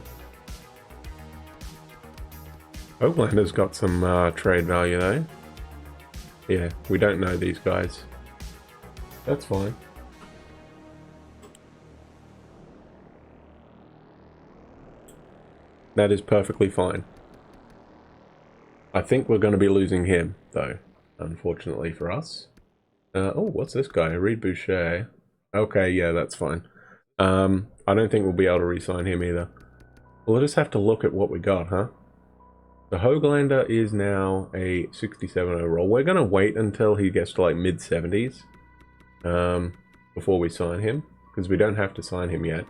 Oaklander's got some trade value though. Yeah, we don't know these guys. That's fine. That is perfectly fine. I think we're going to be losing him, though. unfortunately for us. Oh, what's this guy? Reed Boucher. Okay, yeah, that's fine. I don't think we'll be able to re-sign him either. We'll just have to look at what we got, huh? The Hoglander is now a 67 overall. We're going to wait until he gets to like mid-70s before we sign him, because we don't have to sign him yet.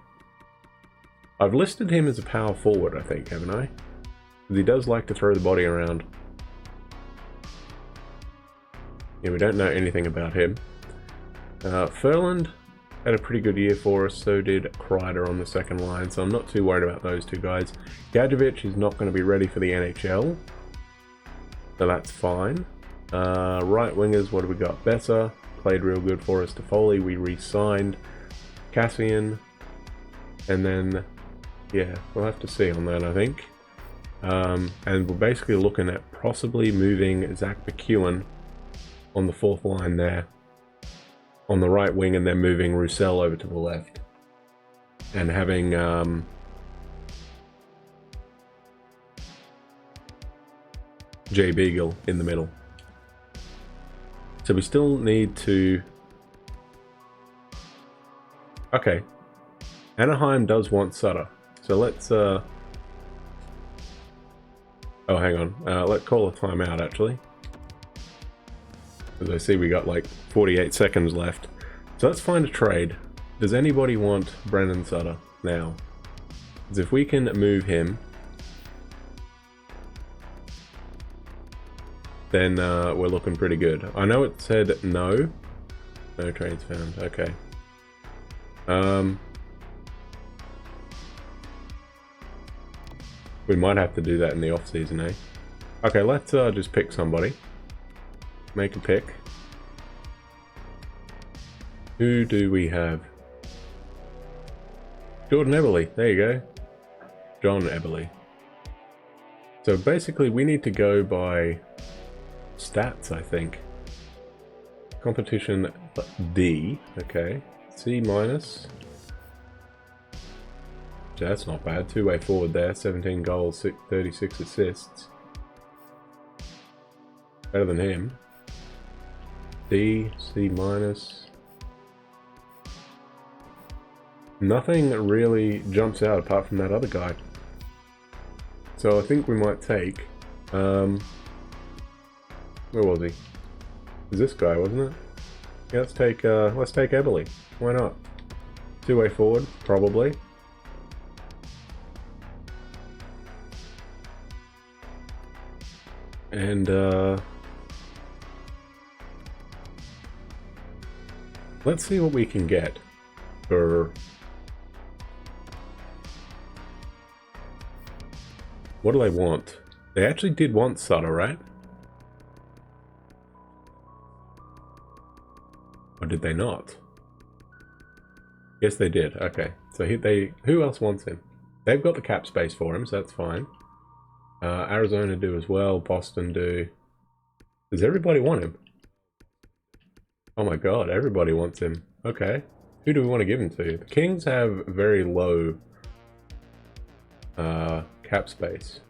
I've listed him as a power forward, I think, haven't I? Because he does like to throw the body around. Yeah, we don't know anything about him. Furland had a pretty good year for us, so did Kreider on the second line, so I'm not too worried about those two guys. Gadjevich is not going to be ready for the NHL, so that's fine. Right wingers, what do we got? Besser played real good for us. Toffoli, we re-signed. Cassian, and then, yeah, we'll have to see on that, I think. And we're basically looking at possibly moving Zach McEwen on the fourth line there, on the right wing, and then moving Roussel over to the left, and having Jay Beagle in the middle. So we still need to... Okay, Anaheim does want Sutter, so let's oh, hang on, let's call a timeout actually. As I see, we got like 48 seconds left. So let's find a trade. Does anybody want Brendan Sutter now? Because if we can move him, then we're looking pretty good. I know it said no. No trades found. Okay. We might have to do that in the off season, eh? Okay, let's just pick somebody. Make a pick. Who do we have? Jordan Eberle. There you go. John Eberle. So basically we need to go by stats, I think. Competition D. Okay. C minus. That's not bad. Two-way forward there. 17 goals, 36 assists. Better than him. D, C minus. Nothing really jumps out apart from that other guy. So I think we might take... where was he? It was this guy, wasn't it? Yeah, let's take Eberle. Why not? Two-way forward, probably. And let's see what we can get for... What do they want? They actually did want Sutter, right? Or did they not? Yes, they did. Okay. So who else wants him? They've got the cap space for him, so that's fine. Arizona do as well. Boston do. Does everybody want him? Oh my god, everybody wants him. Okay. Who do we want to give him to? The Kings have very low cap space.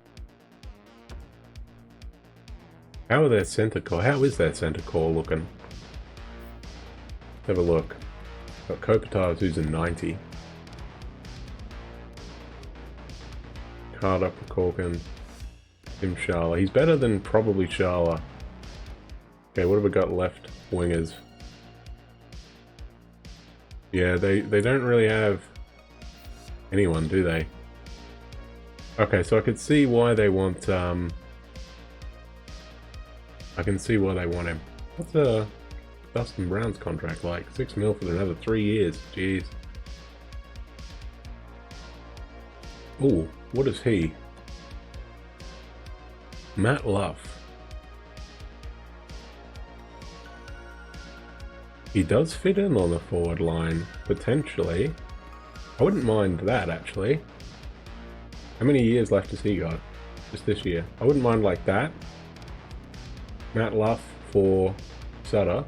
How is their center core looking? Have a look. Got Kopitar, who's a 90. Carter, Prokorkin, Tim Sharla. He's better than probably Sharla. Okay, what have we got left? Wingers. Yeah, they don't really have anyone, do they? Okay, so I could see why they want I can see why they want him. What's Dustin Brown's contract like? 6 mil for another 3 years. Jeez. Ooh, what is he? Matt Luff. He does fit in on the forward line, potentially. I wouldn't mind that, actually. How many years left has he got? Just this year. I wouldn't mind like that. Matt Luff for Sutter.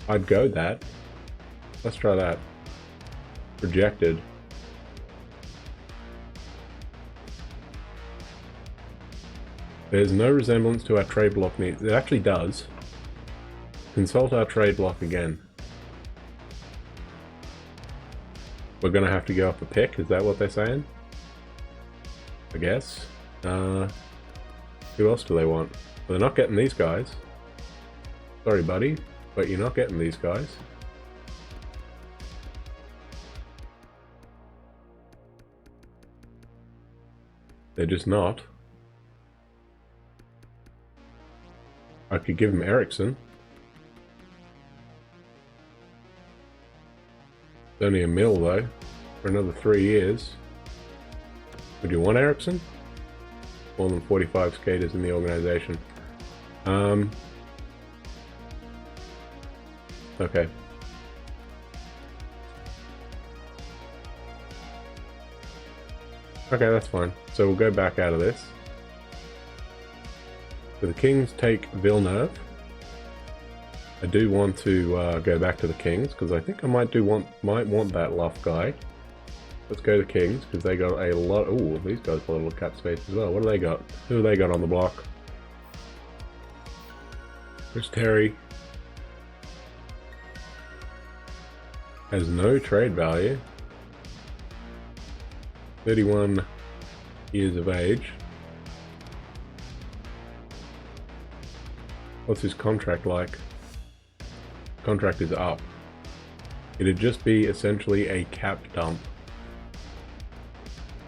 I'd go that. Let's try that. Rejected. There's no resemblance to our trade block needs. It actually does. Consult our trade block again. We're gonna have to go up a pick, is that what they're saying? I guess. Who else do they want? Well, they're not getting these guys. Sorry, buddy, but you're not getting these guys. They're just not. I could give him Ericsson. It's only a mil though, for another 3 years. Would you want Ericsson? More than 45 skaters in the organization. Okay. Okay, that's fine. So we'll go back out of this. So the Kings take Villeneuve. I do want to go back to the Kings because I think I might want that Luff guy. Let's go to Kings because they got a lot. Ooh, these guys got a little cap space as well. What do they got? Who have they got on the block? Chris Terry has no trade value. 31 years of age. What's his contract like? Contract is up. It'd just be essentially a cap dump.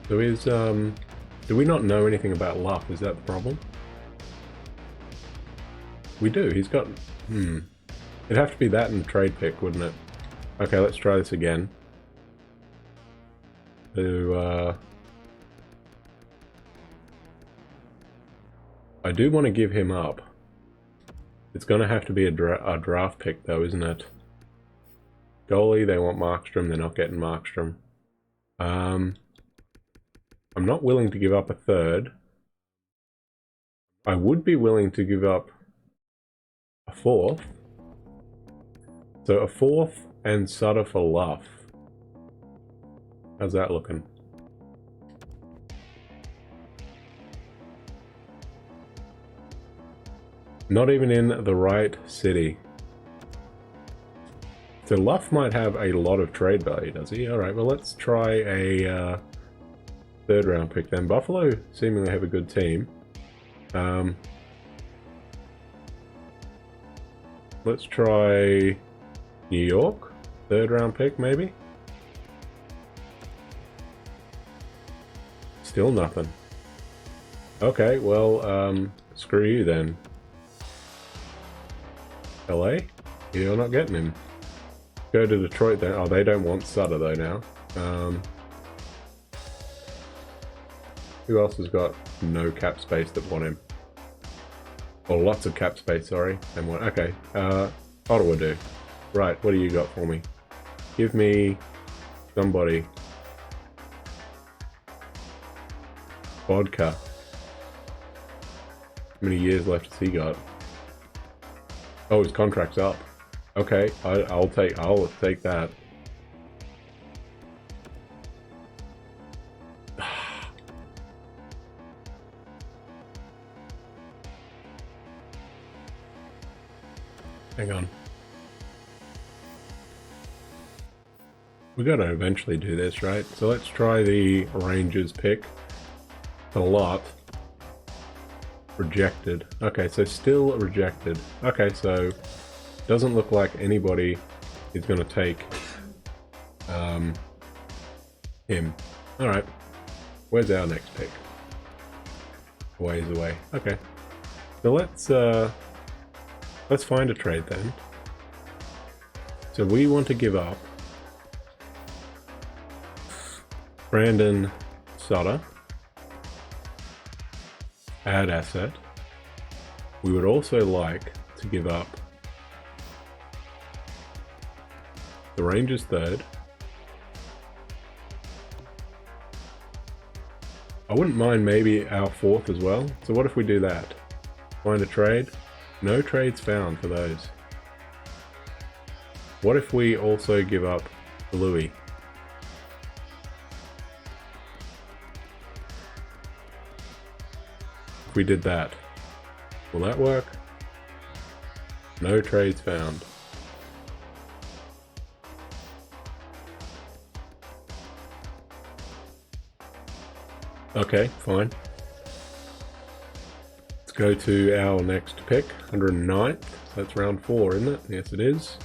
So is do we not know anything about Luff? Is that the problem? We do. He's got it'd have to be that and trade pick, wouldn't it? Okay, let's try this again. So I do want to give him up. It's going to have to be a draft pick though, isn't it? Goalie, they want Markstrom. They're not getting Markstrom. I'm not willing to give up a third. I would be willing to give up a fourth. So a fourth and Sutter for Luff. How's that looking? Not even in the right city. So Luff might have a lot of trade value, does he? Alright, well let's try a third round pick then. Buffalo seemingly have a good team. Let's try New York. Third round pick maybe? Still nothing. Okay, well, screw you then. LA? You're not getting him. Go to Detroit then. Oh, they don't want Sutter though now. Who else has got no cap space that want him? Or lots of cap space, sorry. And one. Okay. Ottawa do. Right, what do you got for me? Give me somebody. Vodka. How many years left has he got? Oh, his contract's up. Okay, I'll take that. Hang on. We gotta eventually do this, right? So let's try the Rangers pick. A lot. Rejected. Okay, so still rejected. Okay, so doesn't look like anybody is going to take him. Alright. Where's our next pick? A ways away. Okay. So let's find a trade then. So we want to give up Brandon Sutter. Add asset. We would also like to give up the Rangers third. I wouldn't mind maybe our fourth as well. So what if we do that? Find a trade? No trades found for those. What if we also give up Louis? If we did that, will that work? No trades found. Okay, fine. Let's go to our next pick, 109th. That's round 4, isn't it? Yes, it is.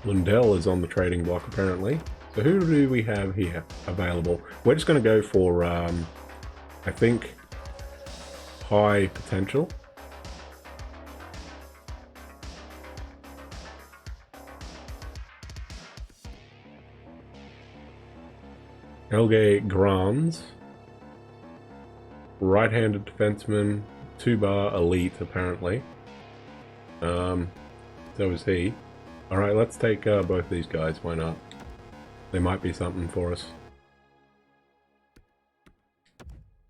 Lundell is on the trading block, apparently. So who do we have here available? We're just going to go for, I think, high potential. Helge Grans. Right-handed defenseman, 2-bar elite, apparently. So is he. Alright, let's take both these guys, why not? They might be something for us.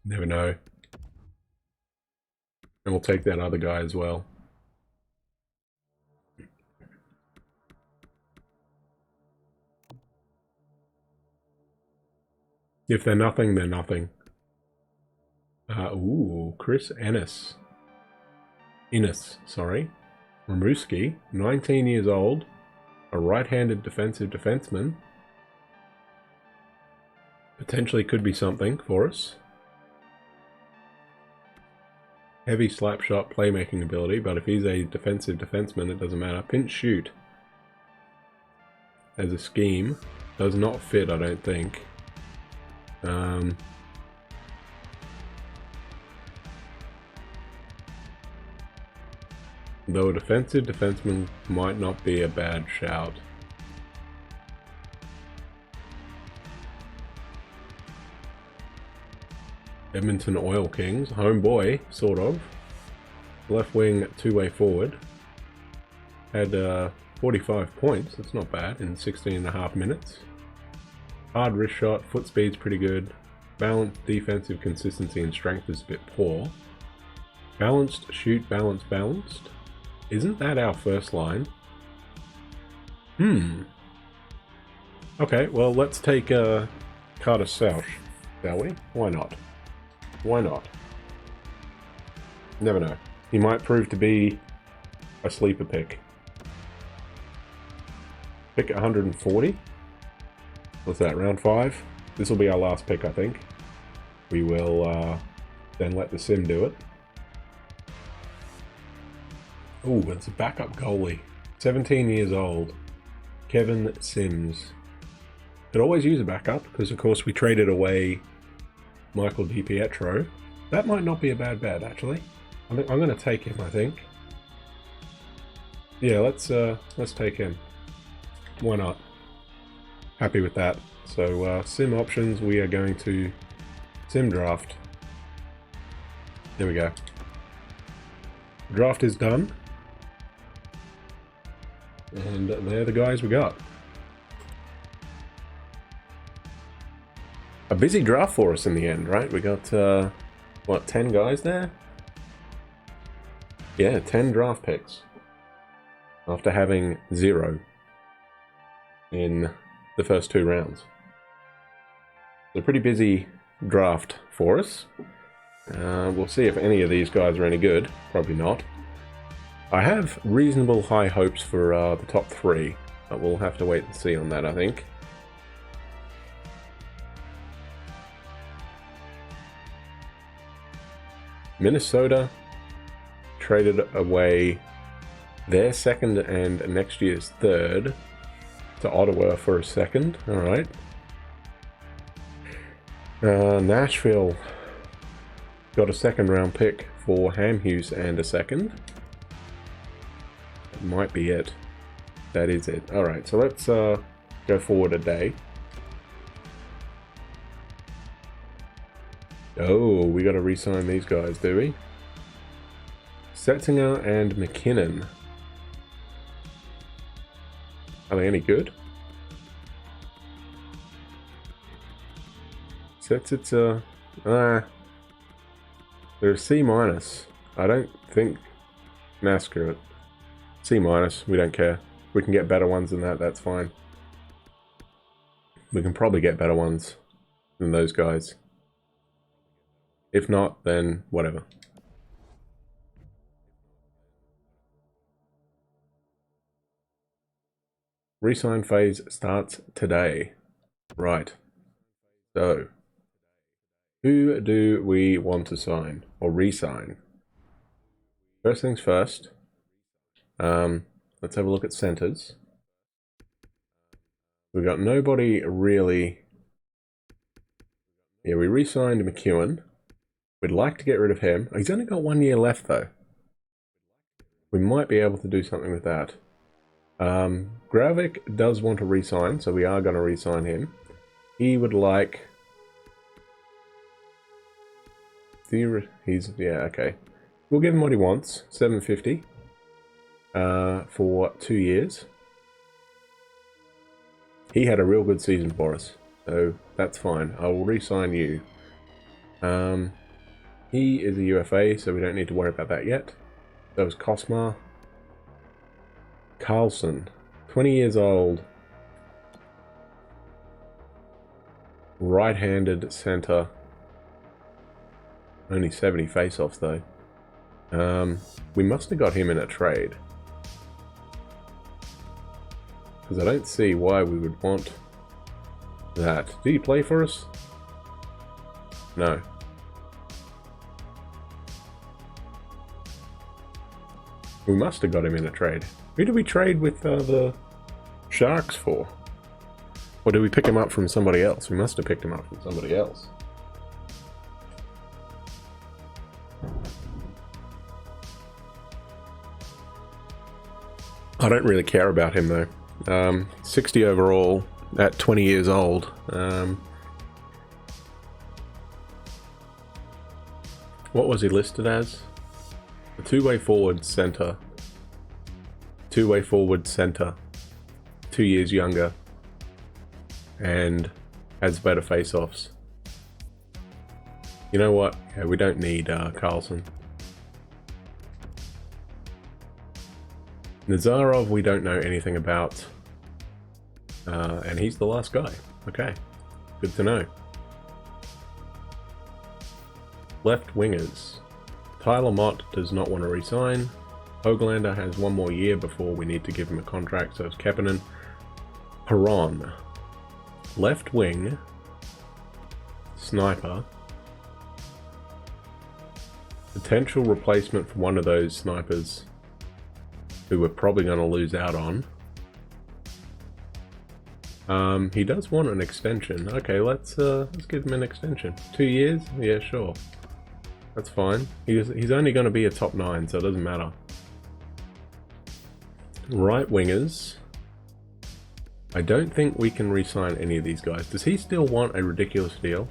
Never know. And we'll take that other guy as well. If they're nothing, they're nothing. Ooh, Chris Ennis. Sorry. Ramuski, 19 years old, a right-handed defensive defenseman. Potentially could be something for us. Heavy slap shot playmaking ability, but if he's a defensive defenseman, it doesn't matter. Pinch shoot as a scheme does not fit, I don't think. Though a defensive defenseman might not be a bad shout. Edmonton Oil Kings, homeboy, sort of. Left wing, two-way forward. Had 45 points, that's not bad, in 16.5 minutes. Hard wrist shot, foot speed's pretty good. Balanced defensive consistency and strength is a bit poor. Balanced, shoot, balanced, balanced. Isn't that our first line? Okay, well, let's take Carter South, shall we? Why not? Why not? Never know. He might prove to be a sleeper pick. Pick 140. What's that, round 5? This will be our last pick, I think. We will then let the sim do it. Oh, it's a backup goalie. 17 years old. Kevin Sims. Could always use a backup, because of course we traded away Michael DiPietro. That might not be a bad bet, actually. I'm going to take him, I think. Yeah, let's take him. Why not? Happy with that. So, sim options, we are going to sim draft. There we go. Draft is done. And they're the guys we got. A busy draft for us in the end, right? We got, what, 10 guys there? Yeah, 10 draft picks. After having 0 in the first 2 rounds. It's a pretty busy draft for us. We'll see if any of these guys are any good. Probably not. I have reasonable high hopes for the top 3, but we'll have to wait and see on that, I think. Minnesota traded away their second and next year's third to Ottawa for a second. All right. Nashville got a second round pick for Hamhuis and a second. That might be it. That is it. All right, so let's go forward a day. Oh, we got to re-sign these guys, do we? Setzinger and McKinnon. Are they any good? Setzinger, they're a C-. I don't think... Nah, screw it. C-, we don't care. We can get better ones than that, that's fine. We can probably get better ones than those guys. If not, then whatever. Resign phase starts today. Right. So, who do we want to sign or re-sign? First things first. Let's have a look at centers. We've got nobody really. Yeah, we re-signed McEwen. We'd like to get rid of him. He's only got 1 year left though. We might be able to do something with that. Gravik does want to re-sign, so we are going to re-sign him. He would like... yeah, okay. We'll give him what he wants, 750 for 2 years. He had a real good season for us, so that's fine. I will re-sign you. He is a UFA, so we don't need to worry about that yet. That was Cosmar. Carlson, 20 years old. Right-handed center. Only 70 face-offs though. We must have got him in a trade. Because I don't see why we would want that. Did he play for us? No. We must have got him in a trade. Who did we trade with the Sharks for? Or did we pick him up from somebody else? We must have picked him up from somebody else. I don't really care about him though. 60 overall at 20 years old. What was he listed as? A two-way forward center. Two-way forward center. 2 years younger. And has better face-offs. You know what? Yeah, we don't need Carlson. Nazarov, we don't know anything about. And he's the last guy. Okay. Good to know. Left wingers. Tyler Mott does not want to resign. Hoglander has 1 more year before we need to give him a contract, so it's Kapanen. Perron. Left wing. Sniper. Potential replacement for one of those snipers who we're probably going to lose out on. He does want an extension. Okay, let's give him an extension. 2 years? Yeah, sure. That's fine. He's only going to be a top 9, so it doesn't matter. Right wingers. I don't think we can re-sign any of these guys. Does he still want a ridiculous deal?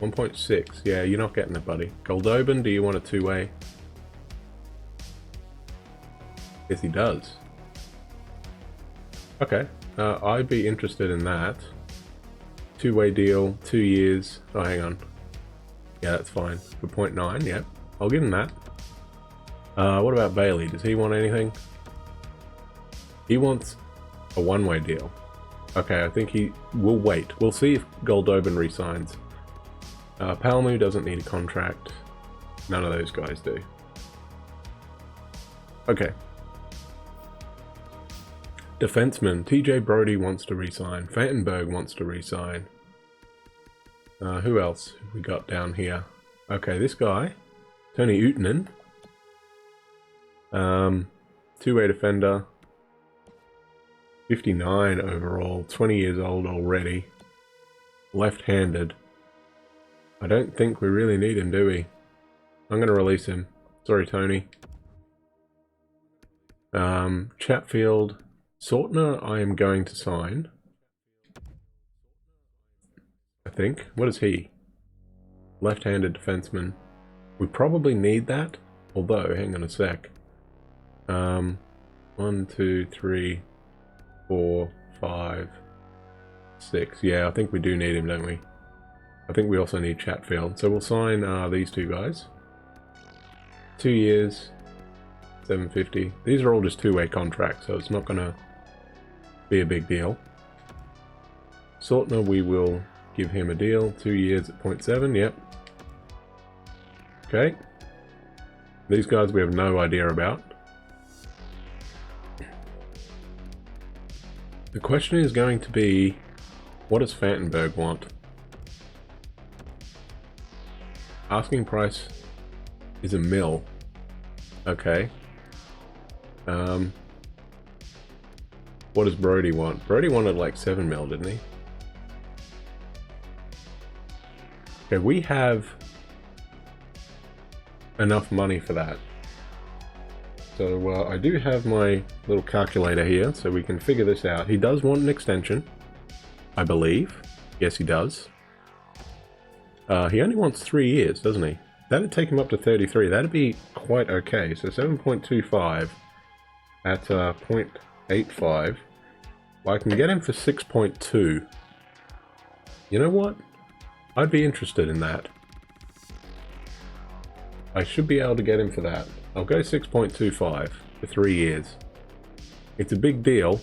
1.6. Yeah, you're not getting it, buddy. Goldobin, do you want a two-way? Yes, he does. Okay. I'd be interested in that. Two-way deal, 2 years. Oh, hang on. Yeah, that's fine. For 0.9, yep. I'll give him that. What about Bailey? Does he want anything? He wants a one-way deal. Okay, I think we'll wait. We'll see if Goldobin resigns. Palmu doesn't need a contract. None of those guys do. Okay. Defenseman. TJ Brody wants to resign. Fantenberg wants to resign. Who else have we got down here? Okay, this guy. Tony Uutinen. Two-way defender. 59 overall. 20 years old already. Left-handed. I don't think we really need him, do we? I'm going to release him. Sorry, Tony. Chatfield. Sortner I am going to sign. I think. What is he? Left-handed defenseman. We probably need that. Although, hang on a sec. 1, 2, 3, 4, 5, 6. Yeah, I think we do need him, don't we? I think we also need Chatfield. So we'll sign these two guys. 2 years. 750. These are all just two-way contracts, so it's not going to be a big deal. Sortner, we will give him a deal. 2 years at 0.7, yep. Okay. These guys we have no idea about. The question is going to be, what does Fantenberg want? Asking price is $1 million. Okay. What does Brody want? Brody wanted like 7 mil, didn't he? Okay, we have enough money for that. So I do have my little calculator here, so we can figure this out. He does want an extension, I believe. Yes, he does. He only wants 3 years, doesn't he? That'd take him up to 33. That'd be quite okay. So 7.25 at 0.85. Well, I can get him for 6.2. You know what? I'd be interested in that. I should be able to get him for that. I'll go 6.25 for 3 years. It's a big deal.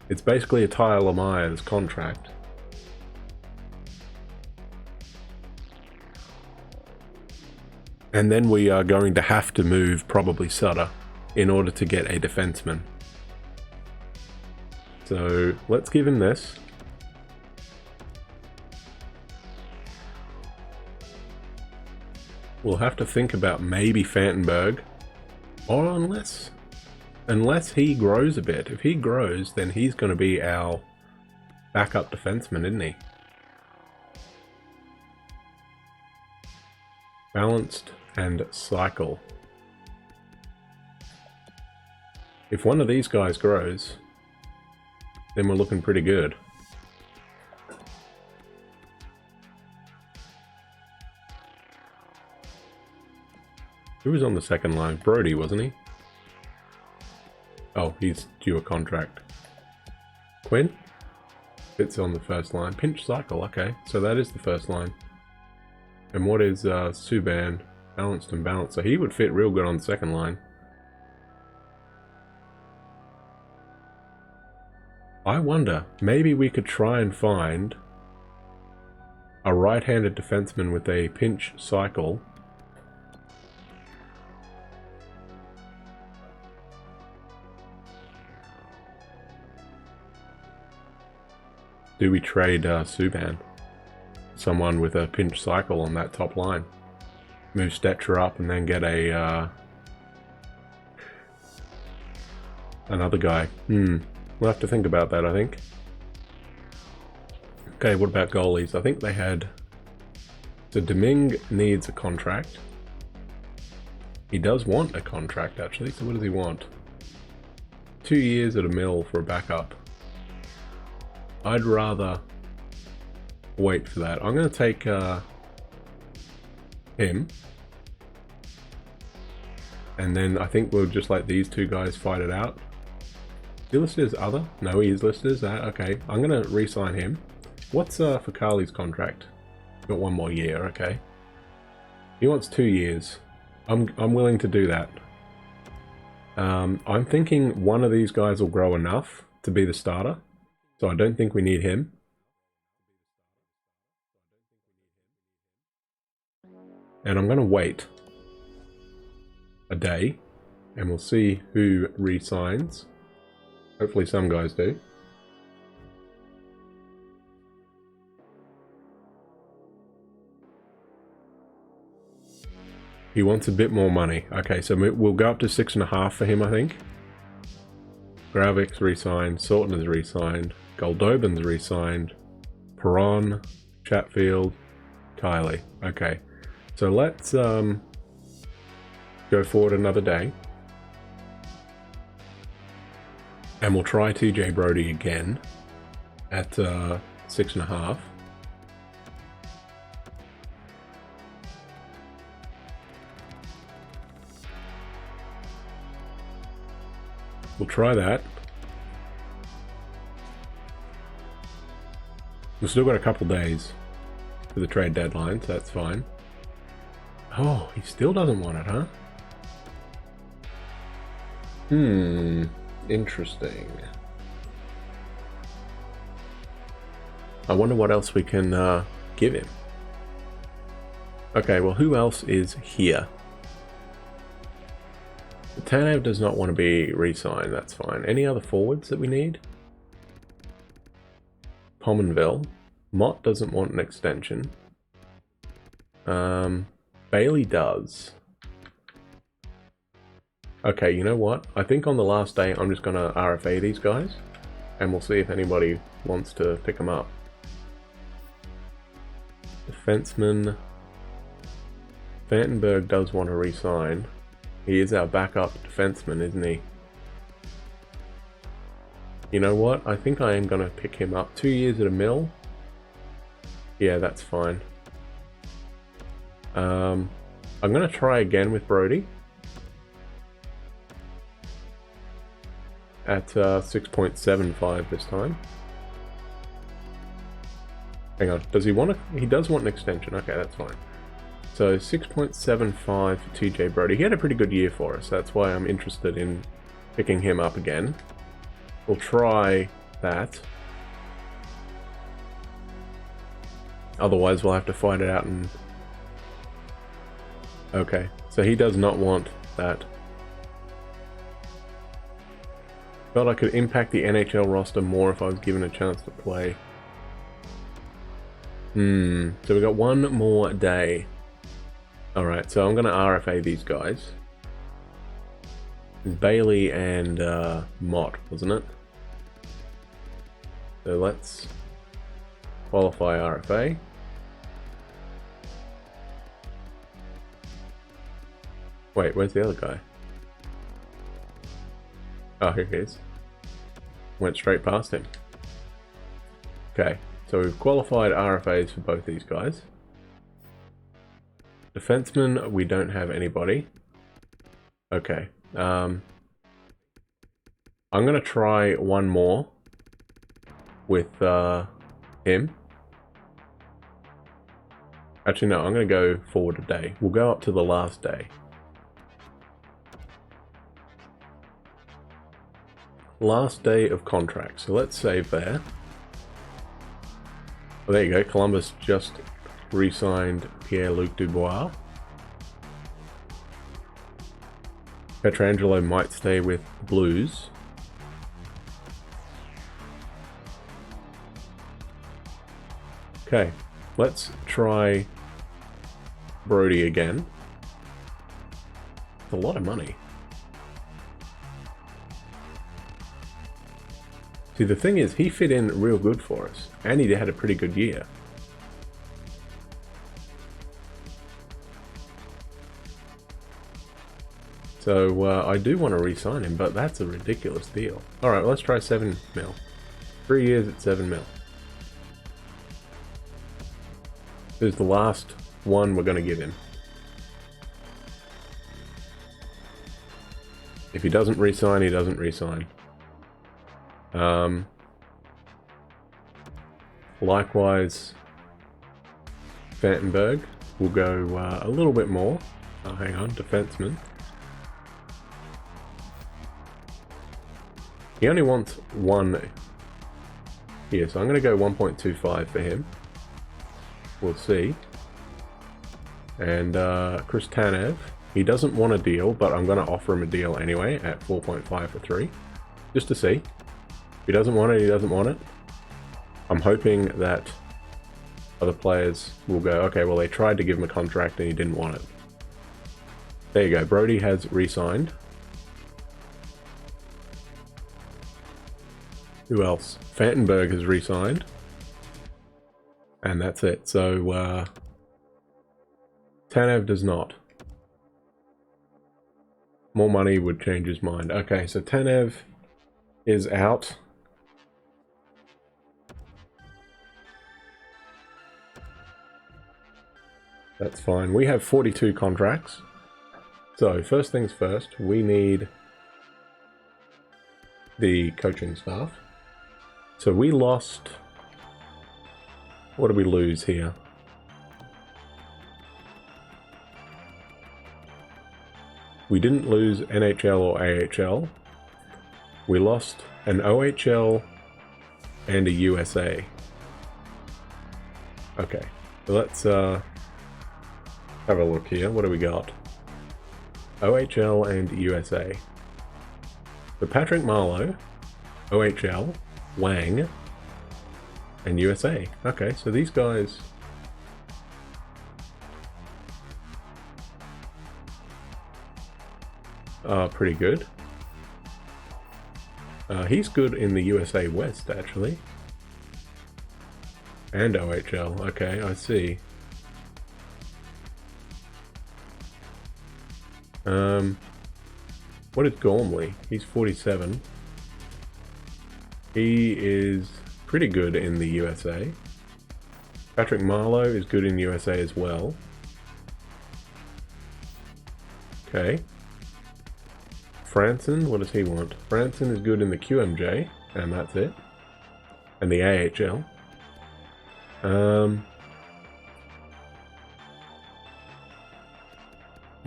It's basically a Tyler Myers contract. And then we are going to have to move probably Sutter in order to get a defenseman. So let's give him this. We'll have to think about maybe Fantenberg, or unless he grows a bit. If he grows, then he's going to be our backup defenseman, isn't he? Balanced and cycle. If one of these guys grows, then we're looking pretty good. Who was on the second line? Brody, wasn't he? Oh, he's due a contract. Quinn? Fits on the first line. Pinch cycle, okay. So that is the first line. And what is Subban? Balanced and balanced. So he would fit real good on the second line. I wonder, maybe we could try and find a right-handed defenseman with a pinch cycle. Do we trade Subban? Someone with a pinch cycle on that top line. Move Stetcher up and then get a another guy. We'll have to think about that, I think. Okay, what about goalies? I think they had... So Domingue needs a contract. He does want a contract, actually. So what does he want? 2 years at $1 million for a backup. I'd rather wait for that. I'm going to take him. And then I think we'll just let these two guys fight it out. Is he listed as other? No, he is listed as that. Okay, I'm going to re-sign him. What's for Carly's contract? Got 1 more year, okay. He wants 2 years. I'm willing to do that. I'm thinking one of these guys will grow enough to be the starter. So I don't think we need him. And I'm going to wait a day and we'll see who re-signs. Hopefully some guys do. He wants a bit more money. Okay, so we'll go up to 6.5 for him, I think. Gravik's re-signed, Sorton is re-signed, Goldobin's re-signed, Perron, Chatfield, Kylie. Okay, so let's go forward another day. And we'll try TJ Brody again at 6.5. We'll try that. We've still got a couple days for the trade deadline, so that's fine. Oh, he still doesn't want it, huh? Interesting. I wonder what else we can give him. Okay, well, who else is here? Tanev does not want to be re-signed, that's fine. Any other forwards that we need? Pominville. Mott doesn't want an extension. Bailey does. Okay, you know what? I think on the last day I'm just gonna RFA these guys, and we'll see if anybody wants to pick them up. Defenseman. Vandenberg does want to re-sign. He is our backup defenseman, isn't he? You know what? I think I am going to pick him up. 2 years at a mil. Yeah, that's fine. I'm going to try again with Brody. At 6.75 this time. Hang on, does he want a... He does want an extension. Okay, that's fine. So 6.75 for TJ Brody. He had a pretty good year for us. That's why I'm interested in picking him up again. We'll try that. Otherwise we'll have to fight it out and... Okay, so he does not want that. Felt I could impact the NHL roster more if I was given a chance to play. So we got one more day. Alright, so I'm going to RFA these guys. Bailey and Mott, wasn't it? So let's qualify RFA. Wait, where's the other guy? Oh, here he is. Went straight past him. Okay, so we've qualified RFAs for both these guys. Defenseman, we don't have anybody. Okay. I'm going to try one more with him. Actually, no, I'm going to go forward a day. We'll go up to the last day. Last day of contract. So let's save there. Well, there you go. Columbus just re-signed Pierre-Luc Dubois. Pietrangelo might stay with Blues. Okay, let's try Brody again. It's a lot of money. See, the thing is, he fit in real good for us, and he had a pretty good year. So I do want to re-sign him, but that's a ridiculous deal. Alright, let's try 7 mil. 3 years at 7 mil. This is the last one we're going to give him. If he doesn't re-sign, he doesn't re-sign. Likewise, Vandenberg will go a little bit more. Oh, hang on, defenseman. He only wants one here, so I'm going to go 1.25 for him. We'll see. And Chris Tanev, he doesn't want a deal, but I'm going to offer him a deal anyway at 4.5 for 3, just to see. If he doesn't want it, he doesn't want it. I'm hoping that other players will go, okay, well, they tried to give him a contract and he didn't want it. There you go, Brody has re-signed. Who else? Vandenberg has re-signed. And that's it. So, Tanev does not. More money would change his mind. Okay, so Tanev is out. That's fine. We have 42 contracts. So, first things first, we need the coaching staff. So we lost... What did we lose here? We didn't lose NHL or AHL. We lost an OHL and a USA. Okay, so let's have a look here. What do we got? OHL and USA. So Patrick Marleau, OHL, Wang, and USA. Okay, so these guys are pretty good. He's good in the USA West, actually. And OHL. Okay, I see. What is Gormley? He's 47. He is pretty good in the USA. Patrick Marlowe is good in USA as well. Okay. Franson, what does he want? Franson is good in the QMJ, and that's it. And the AHL.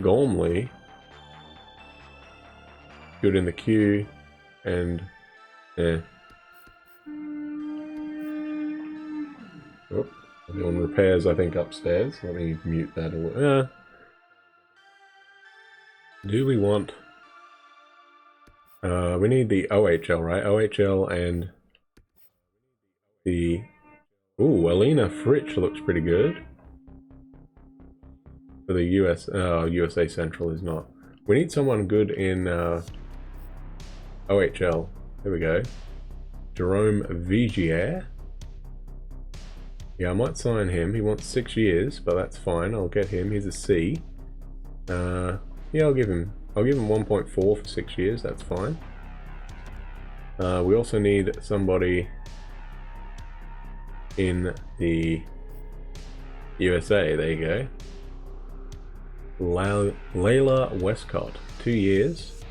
Gormley, good in the Q, and oh, I'm doing repairs, I think, upstairs. Let me mute that a little. Do we want? We need the OHL, right? OHL and the. Ooh, Alina Fritsch looks pretty good. For the USA Central is not. We need someone good in OHL. There we go. Jerome Vigier. Yeah, I might sign him. He wants 6 years, but that's fine. I'll get him. He's a C. Yeah, I'll give him 1.4 for 6 years. That's fine. We also need somebody in the USA. There you go. Layla Westcott, 2 years.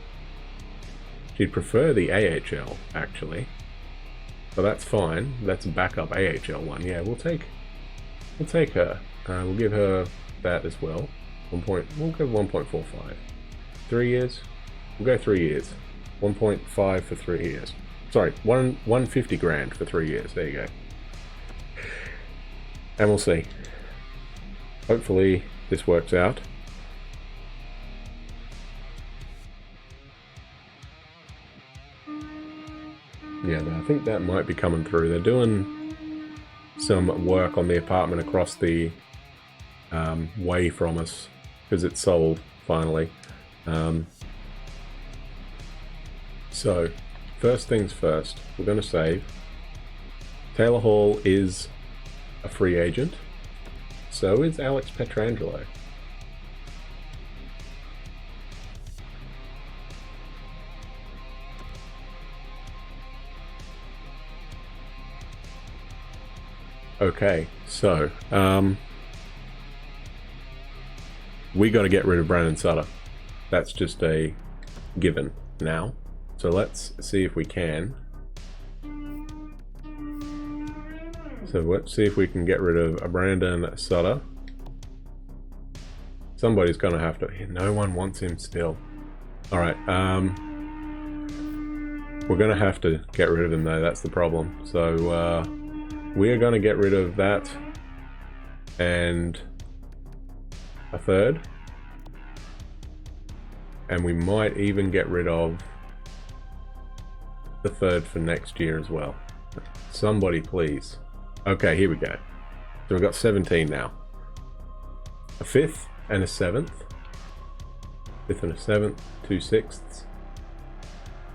She'd prefer the AHL, actually. But that's fine. That's a backup AHL one. Yeah, we'll take her. We'll give her that as well. We'll go 1.45. 3 years? We'll go 3 years. 1.5 for 3 years. Sorry, 150 grand for 3 years. There you go. And we'll see. Hopefully this works out. Yeah, I think that might be coming through. They're doing some work on the apartment across the way from us because it's sold finally. So, first things first, we're going to save. Taylor Hall is a free agent. So is Alex Pietrangelo. Okay, so we got to get rid of Brandon Sutter. That's just a given now. So let's see if we can. So let's see if we can get rid of Brandon Sutter. Somebody's gonna have to. No one wants him still. All right. We're gonna have to get rid of him though. That's the problem. So we are gonna get rid of that and a third, and we might even get rid of the third for next year as well. Somebody please. Okay, here we go. So we've got 17 now. A fifth and a seventh. Fifth and a seventh, 2 sixths.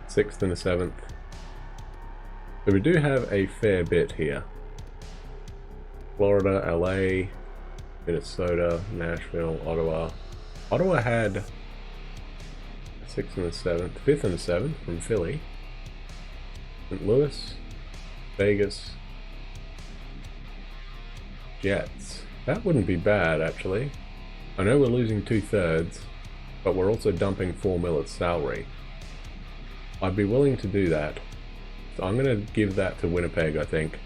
Sixth and a seventh. So we do have a fair bit here. Florida, LA, Minnesota, Nashville, Ottawa. Ottawa had a sixth and a seventh, fifth and a seventh from Philly. St. Louis, Vegas, Jets. That wouldn't be bad, actually. I know we're losing 2/3, but we're also dumping $4 million salary. I'd be willing to do that. So I'm going to give that to Winnipeg, I think.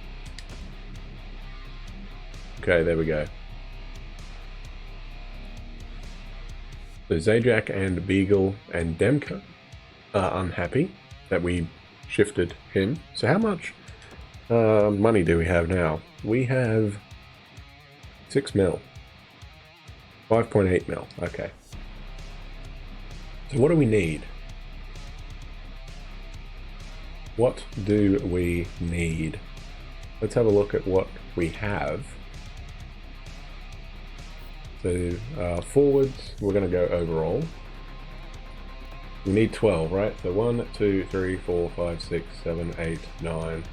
Okay, there we go. So Zajac and Beagle and Demko are unhappy that we shifted him. So how much money do we have now? We have 6 mil. 5.8 mil. Okay. So what do we need? What do we need? let's have a look at what we have. So forwards, we're going to go overall. We need 12, right? So 1, 2, 3, 4, 5, 6, 7, 8, 9,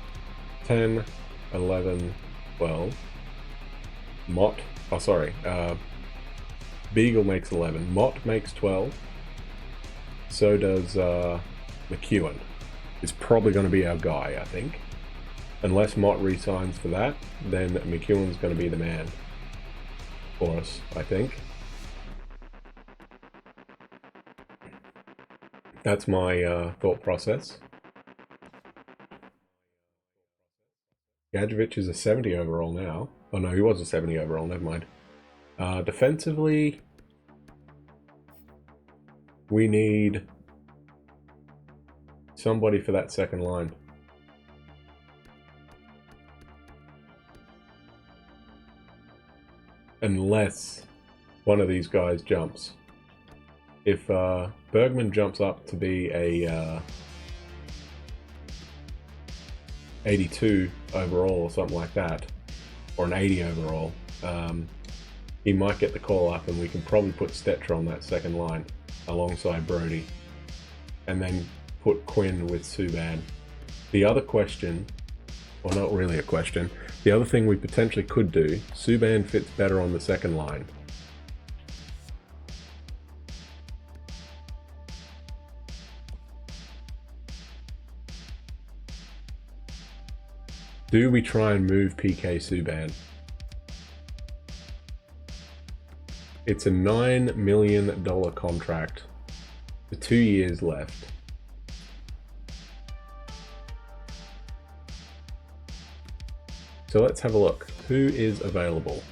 10, 11, 12. Mott, oh sorry, Beagle makes 11. Mott makes 12. So does McEwen. It's probably going to be our guy, I think. Unless Mott resigns for that, then McEwen's going to be the man for us, I think. That's my thought process. Gadjevich is a 70 overall now. Oh no, he was a 70 overall, never mind. Defensively, we need somebody for that second line. Unless one of these guys jumps. If Bergman jumps up to be a 82 overall or something like that, or an 80 overall, he might get the call up, and we can probably put Stetcher on that second line alongside Brody, and then put Quinn with Subban. The other question, well, not really a question, the other thing we potentially could do, Subban fits better on the second line. Do we try and move PK Subban? It's a $9 million contract with 2 years left. So let's have a look. Who is available?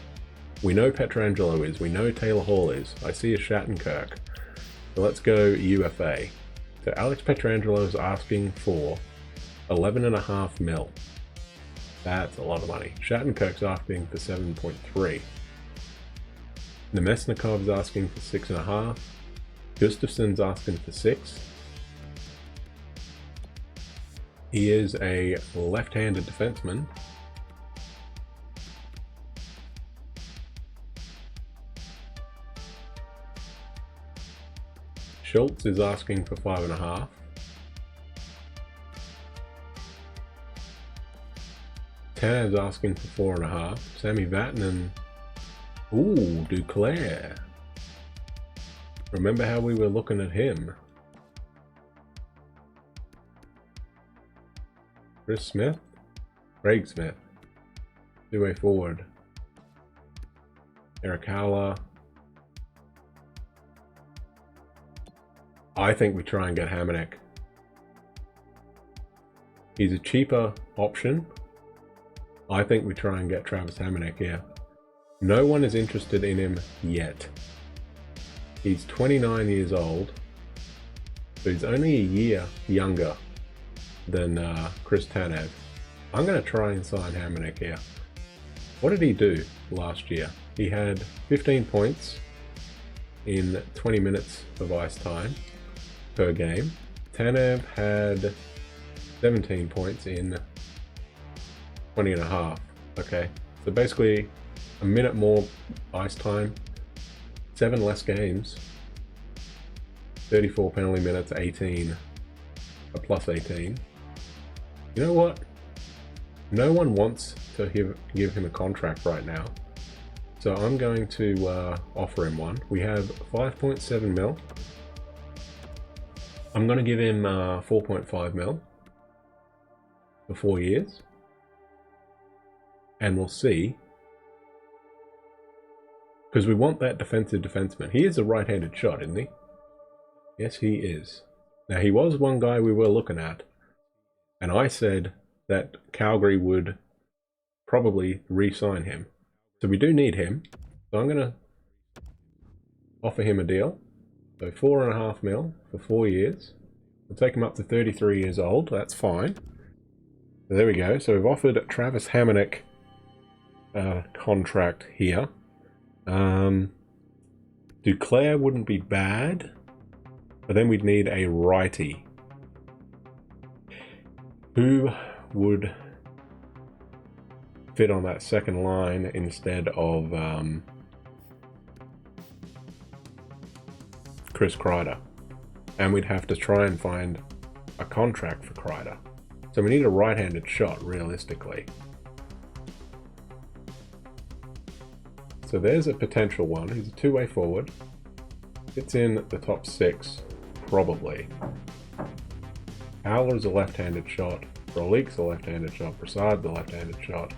We know Pietrangelo is. We know Taylor Hall is. I see a Shattenkirk. So let's go UFA. So Alex Pietrangelo is asking for 11.5 mil. That's a lot of money. Shattenkirk's asking for 7.3. Nemesnikov's asking for 6.5. Gustafson's asking for 6. He is a left-handed defenseman. Schultz is asking for 5.5. Tanev's asking for 4.5. Sammy Vatanen. Ooh, Duclair. Remember how we were looking at him? Chris Smith? Craig Smith. Two-way forward. Eric Howler. I think we try and get Hamonic. He's a cheaper option. I think we try and get Travis Hamonic here. No one is interested in him yet. He's 29 years old, so he's only a year younger than Chris Tanev. I'm going to try and sign Hamonic here. What did he do last year? He had 15 points in 20 minutes of ice time per game. Tanev had 17 points in 20.5. Okay, so basically a minute more ice time, 7 less games, 34 penalty minutes, 18, a plus 18. You know what? No one wants to give him a contract right now, so I'm going to offer him one. We have 5.7 mil. I'm going to give him 4.5 mil for 4 years, and we'll see. Because we want that defensive defenseman. He is a right-handed shot, isn't he? Yes, he is. Now, he was one guy we were looking at, and I said that Calgary would probably re-sign him. So we do need him. So I'm going to offer him a deal. So 4.5 mil for 4 years. We'll take him up to 33 years old. That's fine. So there we go. So we've offered Travis Hamonic a contract here. Duclair wouldn't be bad, but then we'd need a righty. Who would fit on that second line instead of Chris Kreider. And we'd have to try and find a contract for Kreider. So we need a right-handed shot, realistically. So there's a potential one. He's a two-way forward. Fits in the top 6, probably. Howler's a left-handed shot. Brolik's a left-handed shot. Brassard's a left-handed shot.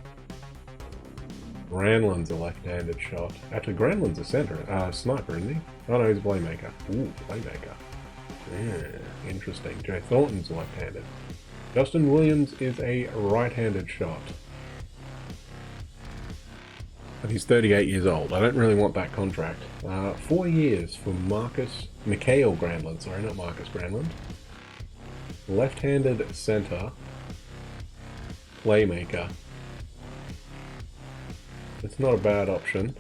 Granlund's a left-handed shot. Actually, Granlund's a center. Sniper, isn't he? Oh no, he's a playmaker. Ooh, playmaker. Yeah, interesting. Jay Thornton's left-handed. Justin Williams is a right-handed shot. And he's 38 years old. I don't really want that contract. 4 years for Mikael Granlund. Sorry, not Marcus Granlund. Left-handed center. Playmaker. It's not a bad option.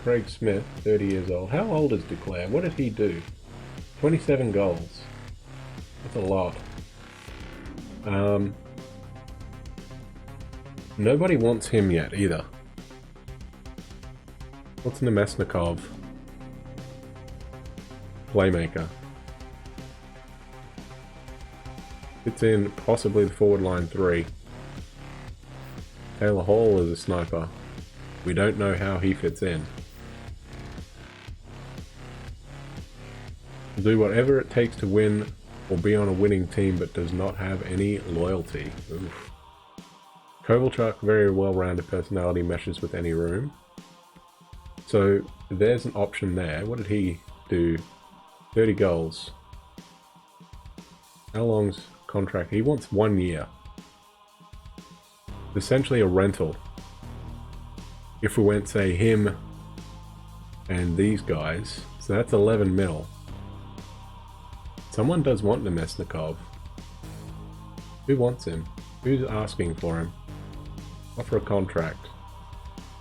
Craig Smith, 30 years old. How old is Duclair? What did he do? 27 goals. That's a lot. Nobody wants him yet, either. What's Nemesnikov? Playmaker. Fits in possibly the forward line 3. Taylor Hall is a sniper. We don't know how he fits in. Will do whatever it takes to win or be on a winning team, but does not have any loyalty. Oof. Kovalchuk, very well-rounded personality, meshes with any room. So there's an option there. What did he do? 30 goals. How long's contract? He wants 1 year. Essentially a rental. If we went, say, him and these guys, so that's 11 mil. Someone does want Nemesnikov. Who wants him? Who's asking for him? Offer a contract.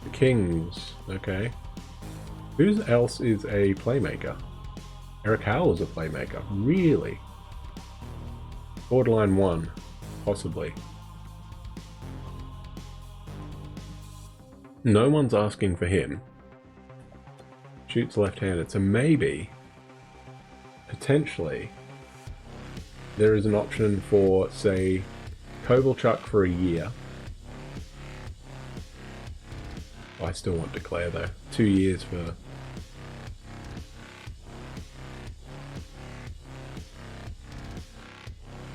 The Kings, okay. Who else is a playmaker? Eric Howell is a playmaker. Really? Borderline 1, possibly. No one's asking for him. Shoots left-handed, so maybe, potentially, there is an option for, say, Kovalchuk for a year. Oh, I still want Declare though. 2 years for...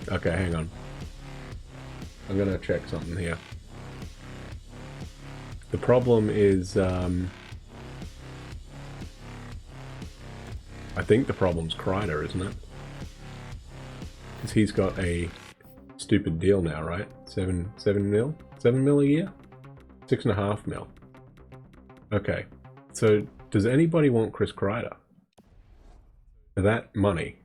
Okay, hang on. I'm gonna check something here. The problem is, I think the problem's Kreider, isn't it? Because he's got a stupid deal now, right? 7 mil? 7 mil a year? 6.5 mil. Okay, so does anybody want Chris Kreider? For that money?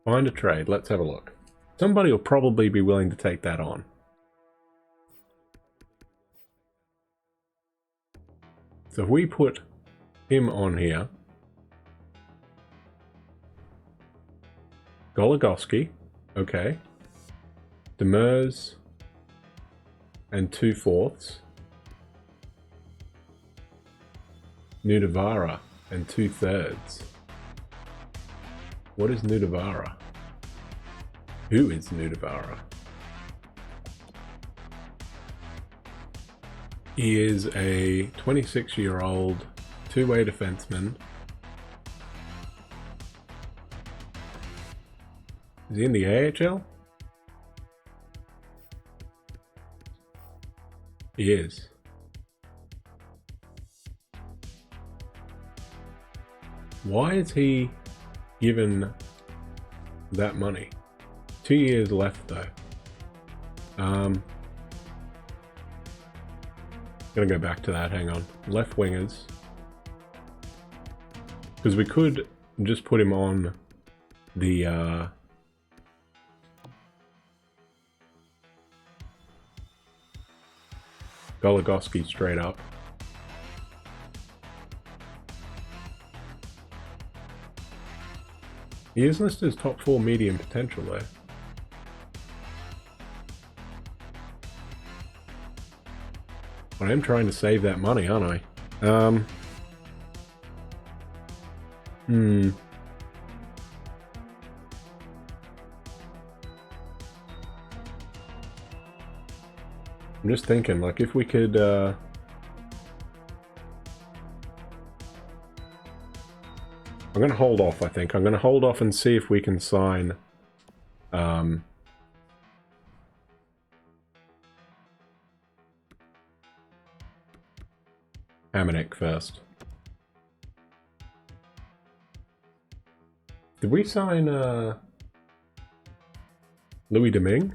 Find a trade, let's have a look. Somebody will probably be willing to take that on. So if we put him on here, Goligoski, okay, Demers, and 2/4, Nudavara, and 2/3. What is Nudavara? Who is Nudavara? He is a 26-year-old two-way defenseman. Is he in the AHL? He is. Why is he given that money? 2 years left though. Gonna go back to that, hang on. Left wingers. Because we could just put him on the Goligoski straight up. He is listed as top 4 medium potential though. I am trying to save that money, aren't I? I'm just thinking, like, if we could, I'm gonna hold off, I think. I'm gonna hold off and see if we can sign, Hamonic first. Did we sign, Louis Domingue?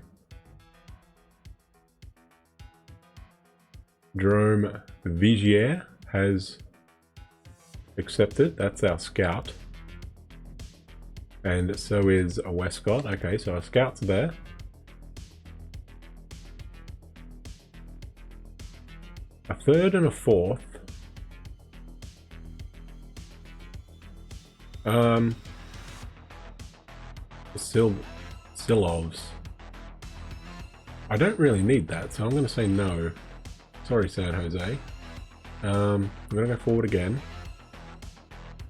Jerome Vigier has accepted. That's our scout. And so is a Westcott. Okay, so our scouts are there. A third and a fourth. Silovs. I don't really need that, so I'm going to say no. Sorry, San Jose. I'm going to go forward again.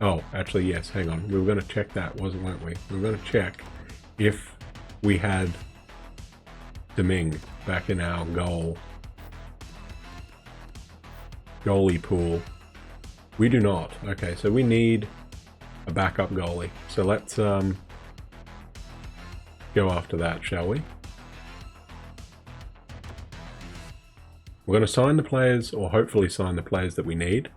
Oh, actually, yes, hang on. We were going to check that, weren't we? We were going to check if we had Domingue back in our goalie pool. We do not. Okay, so we need a backup goalie. So let's go after that, shall we? We're going to sign the players, or hopefully sign the players that we need.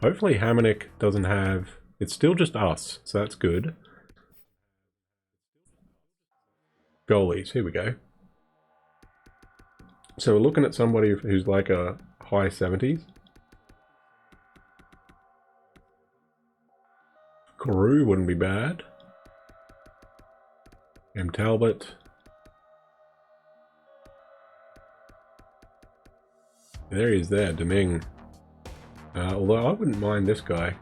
Hopefully Hamonic doesn't have... It's still just us, so that's good. Goalies, here we go. So we're looking at somebody who's like a high 70s. Carew wouldn't be bad. M. Talbot. There he is there, Domingue. Although I wouldn't mind this guy.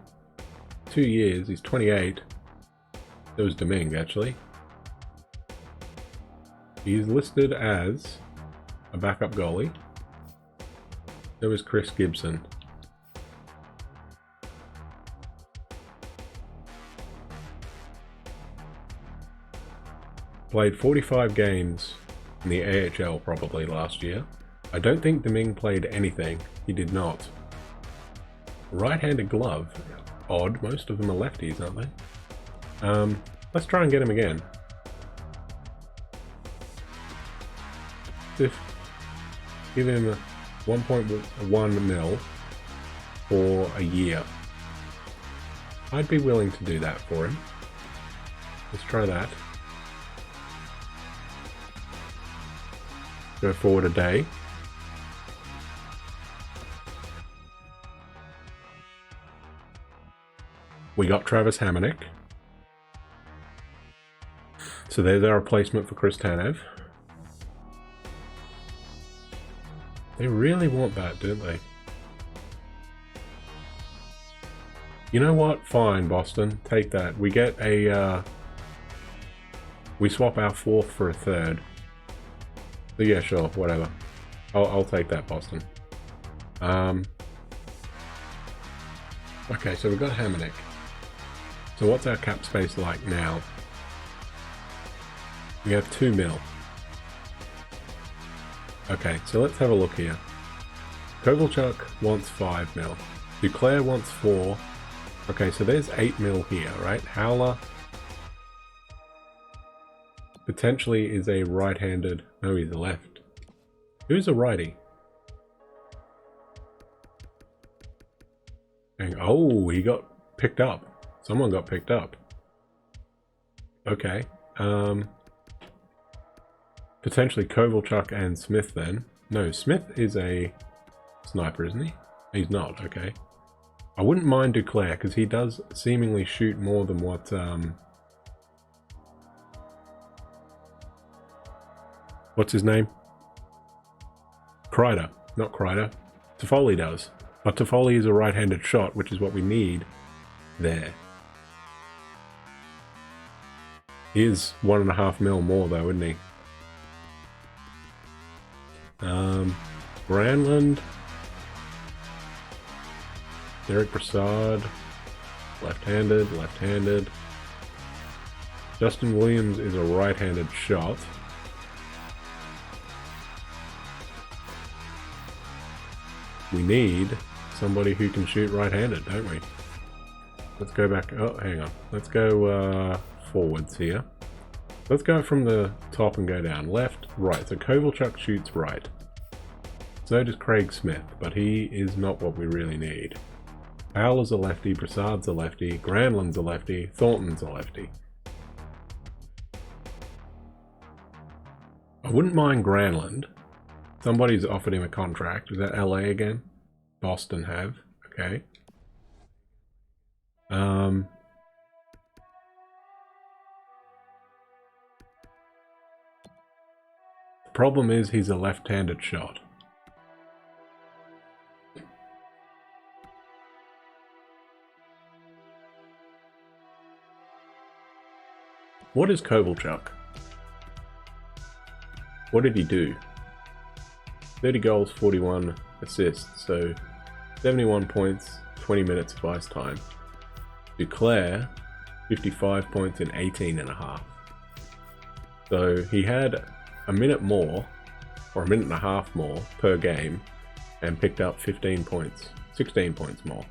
2 years, he's 28. That was Domingue, actually. He's listed as a backup goalie. There was Chris Gibson. Played 45 games in the AHL probably last year. I don't think Domingue played anything. He did not. Right-handed glove. Odd. Most of them are lefties, aren't they? Let's try and get him again. Give him 1.1 mil for a year. I'd be willing to do that for him. Let's try that. Go forward a day. We got Travis Hamonic. So there's our replacement for Chris Tanev. They really want that, don't they? You know what? Fine, Boston. Take that. We get a... we swap our fourth for a third. So yeah, sure. Whatever. I'll take that, Boston. Okay, so we've got Hamonic. So what's our cap space like now? We have 2 mil. Okay, so let's have a look here. Kovalchuk wants 5 mil. Duclair wants 4. Okay, so there's 8 mil here, right? Howler potentially is a right-handed... No, he's a left. Who's a righty? And, oh, he got picked up. Someone got picked up. Okay. Potentially Kovalchuk and Smith then. No, Smith is a sniper, isn't he? He's not, okay. I wouldn't mind Duclair, because he does seemingly shoot more than what... what's his name? Kreider. Not Kreider. Toffoli does. But Toffoli is a right-handed shot, which is what we need there. He is 1.5 mil more though, isn't he? Granlund. Derek Brassard. Left-handed, left-handed. Justin Williams is a right-handed shot. We need somebody who can shoot right-handed, don't we? Let's go back. Oh, hang on. Let's go forwards here. Let's go from the top and go down. Left, right. So Kovalchuk shoots right. So does Craig Smith, but he is not what we really need. Fowler's a lefty, Brassard's a lefty, Granlund's a lefty, Thornton's a lefty. I wouldn't mind Granlund. Somebody's offered him a contract. Is that LA again? Boston have. Okay. The problem is he's a left-handed shot. What is Kovalchuk? What did he do? 30 goals, 41 assists, so 71 points, 20 minutes of ice time. Duclair, 55 points in 18 and a half. So he had a minute more, or a minute and a half more per game, and picked up 15 points, 16 points more.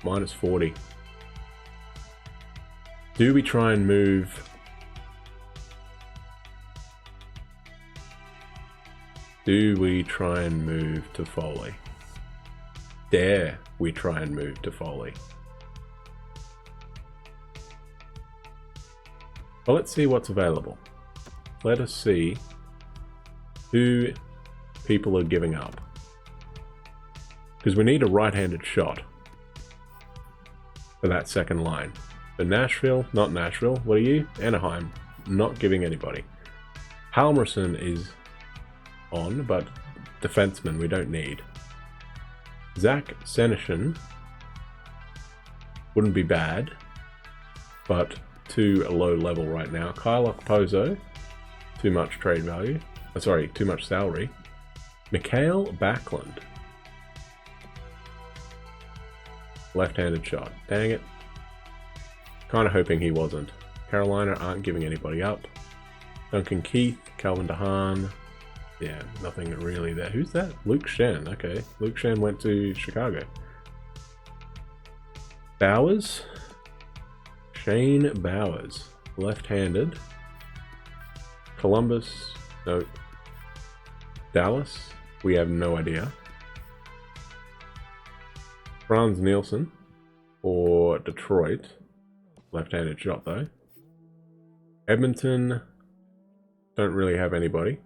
Minus 40. Do we try and move? Do we try and move to Foley? Dare we try and move to Foley? Well, let's see what's available. Let us see who people are giving up. Because we need a right-handed shot for that second line. But Nashville, not Nashville, what are you? Anaheim, not giving anybody. Halmerson is on, but defenseman we don't need. Zach Senyshyn wouldn't be bad, but too low level right now. Kyle Okposo, too much trade value. Sorry, too much salary. Mikhail Backlund. Left-handed shot. Dang it. Kind of hoping he wasn't. Carolina aren't giving anybody up. Duncan Keith, Calvin DeHaan. Yeah, nothing really there. Who's that? Luke Shen. Okay, Luke Shen went to Chicago. Bowers. Shane Bowers. Left-handed. Columbus. No. Dallas. We have no idea. Franz Nielsen. Or Detroit. Left-handed shot though. Edmonton. Don't really have anybody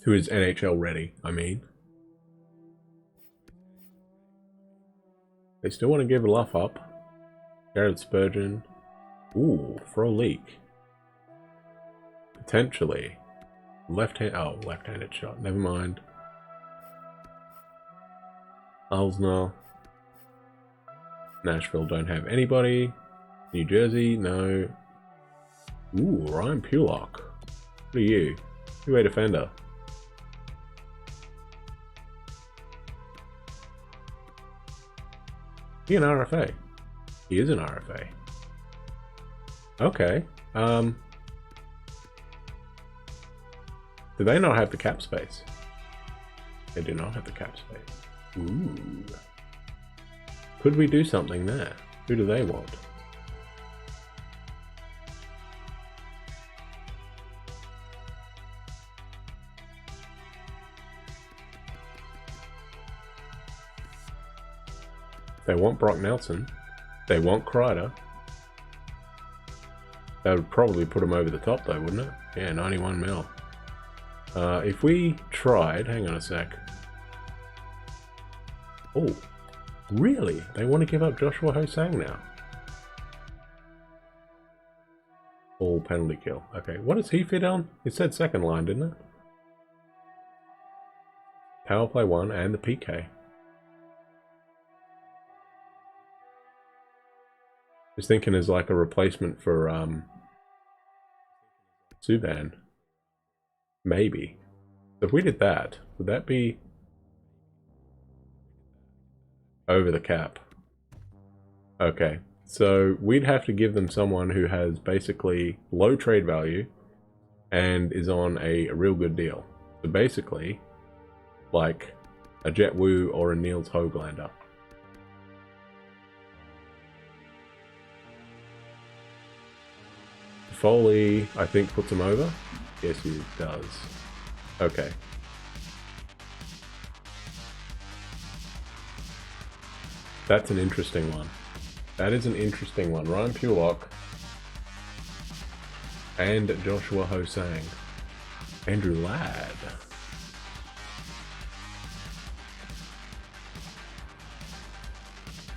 who is NHL ready, I mean. They still want to give Luff up. Jared Spurgeon. Ooh, Frolik. Potentially. Left-handed shot. Never mind. Alsner. Nashville don't have anybody. New Jersey, no. Ooh, Ryan Pulock. What are you? Two-way defender. He an RFA? He is an RFA. Okay. Do they not have the cap space? They do not have the cap space. Ooh. Could we do something there? Who do they want? They want Brock Nelson. They want Kreider. That would probably put him over the top though, wouldn't it? Yeah, 91 mil. If we tried, hang on a sec. Oh, really? They want to give up Joshua Ho-Sang now? All penalty kill. Okay, what does he fit on? It said second line, didn't it? Power play 1 and the PK. Just thinking as like a replacement for Subban. Maybe. So if we did that, would that be over the cap? Okay, so we'd have to give them someone who has basically low trade value and is on a real good deal. So basically, like a Jet Wu or a Niels Hoglander. Foley, I think, puts him over. Yes, he does. Okay. That's an interesting one. That is an interesting one. Ryan Pulock and Joshua Ho-Sang. Andrew Ladd.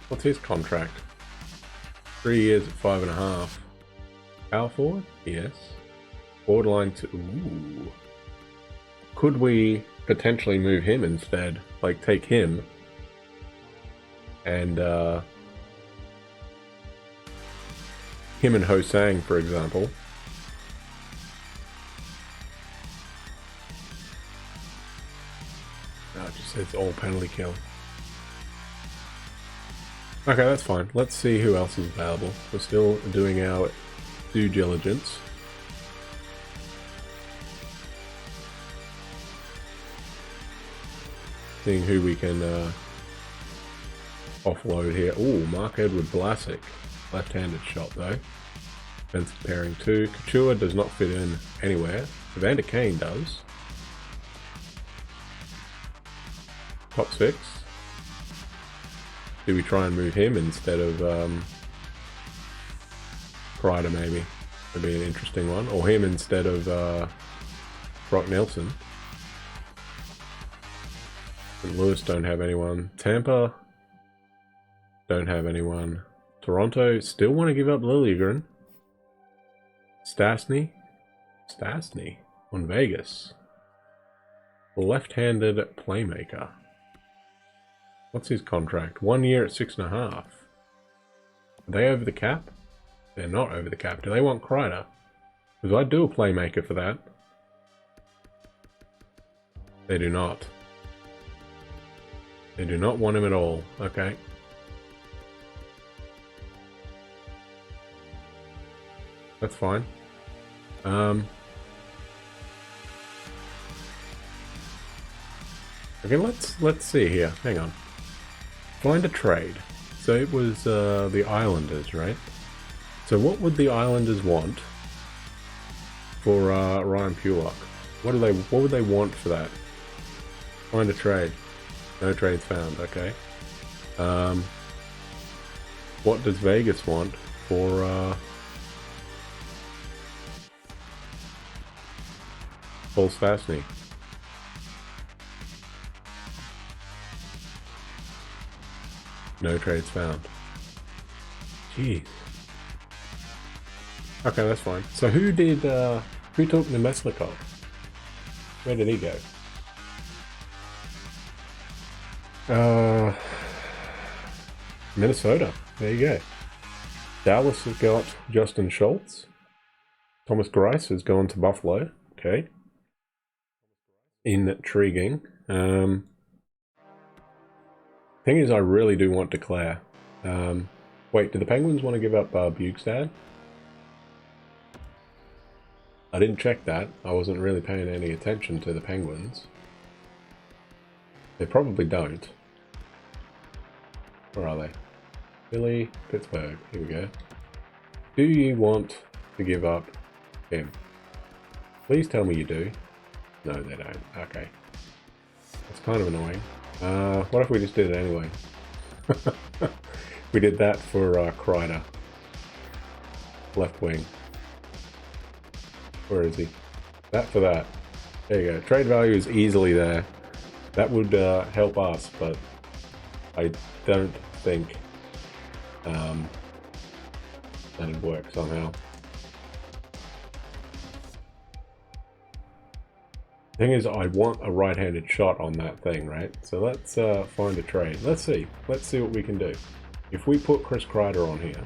What's his contract? 3 years at 5.5. Power forward? Yes. Borderline to... Ooh. Could we potentially move him instead? Like, take him and him and Ho-Sang, for example. No, it just says all penalty kill. Okay, that's fine. Let's see who else is available. We're still doing our due diligence. Seeing who we can offload here. Ooh, Mark-Edward Vlasic. Left-handed shot though. Defensive pairing 2. Couture does not fit in anywhere. Evander Kane does. Top 6. Do we try and move him instead of Kreider maybe? Would be an interesting one. Or him instead of Brock Nelson. St. Louis don't have anyone. Tampa don't have anyone. Toronto still want to give up Liljegren. Stastny on Vegas. Left-handed playmaker. What's his contract? 1 year at 6.5. Are they over the cap? They're not over the cap. Do they want Kreider? Because I'd do a playmaker for that. They do not. They do not want him at all. Okay. That's fine. Okay, let's see here. Hang on. Find a trade. So it was the Islanders, right? So what would the Islanders want for Ryan Pulock? What would they want for that? Find a trade. No trades found. Okay. What does Vegas want for Paul Stastny? No trades found. Jeez. Okay, that's fine. So who took Nemesnikov? Where did he go? Minnesota. There you go. Dallas has got Justin Schultz. Thomas Greiss has gone to Buffalo. Okay. Intriguing. Thing is, I really do want Declare. Wait, do the Penguins want to give up Bukestad? I didn't check that. I wasn't really paying any attention to the Penguins. They probably don't. Where are they? Philly, Pittsburgh. Here we go. Do you want to give up him? Please tell me you do. No, they don't. Okay. That's kind of annoying. What if we just did it anyway? We did that for Kreider. Left wing. Where is he? That for that. There you go. Trade value is easily there. That would help us, but I don't think that'd work somehow. Thing is, I want a right-handed shot on that thing, right? So let's find a trade. Let's see what we can do. If we put Chris Kreider on here,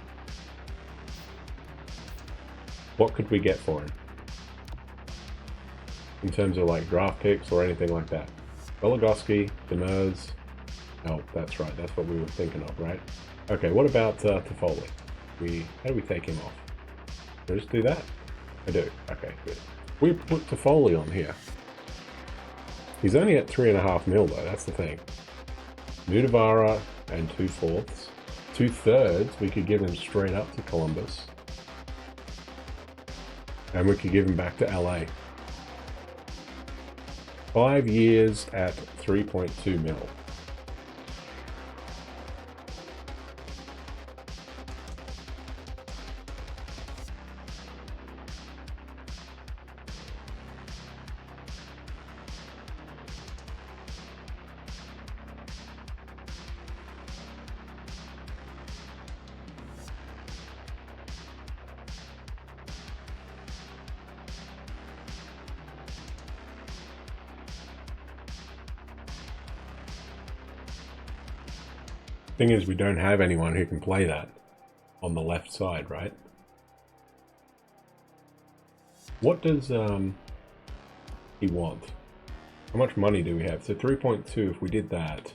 what could we get for him? in terms of like draft picks or anything like that. Goligoski, Demers. Oh, that's right. That's what we were thinking of, right? Okay, what about Toffoli? How do we take him off? Can I just do that? I do. Okay, good. We put Toffoli on here. He's only at 3.5 mil though, that's the thing. Nudavara and 2/4. 2/3 we could give him straight up to Columbus. And we could give him back to LA. 5 years at 3.2 mil. Thing is, we don't have anyone who can play that on the left side, right? What does he want? How much money do we have? So 3.2, if we did that,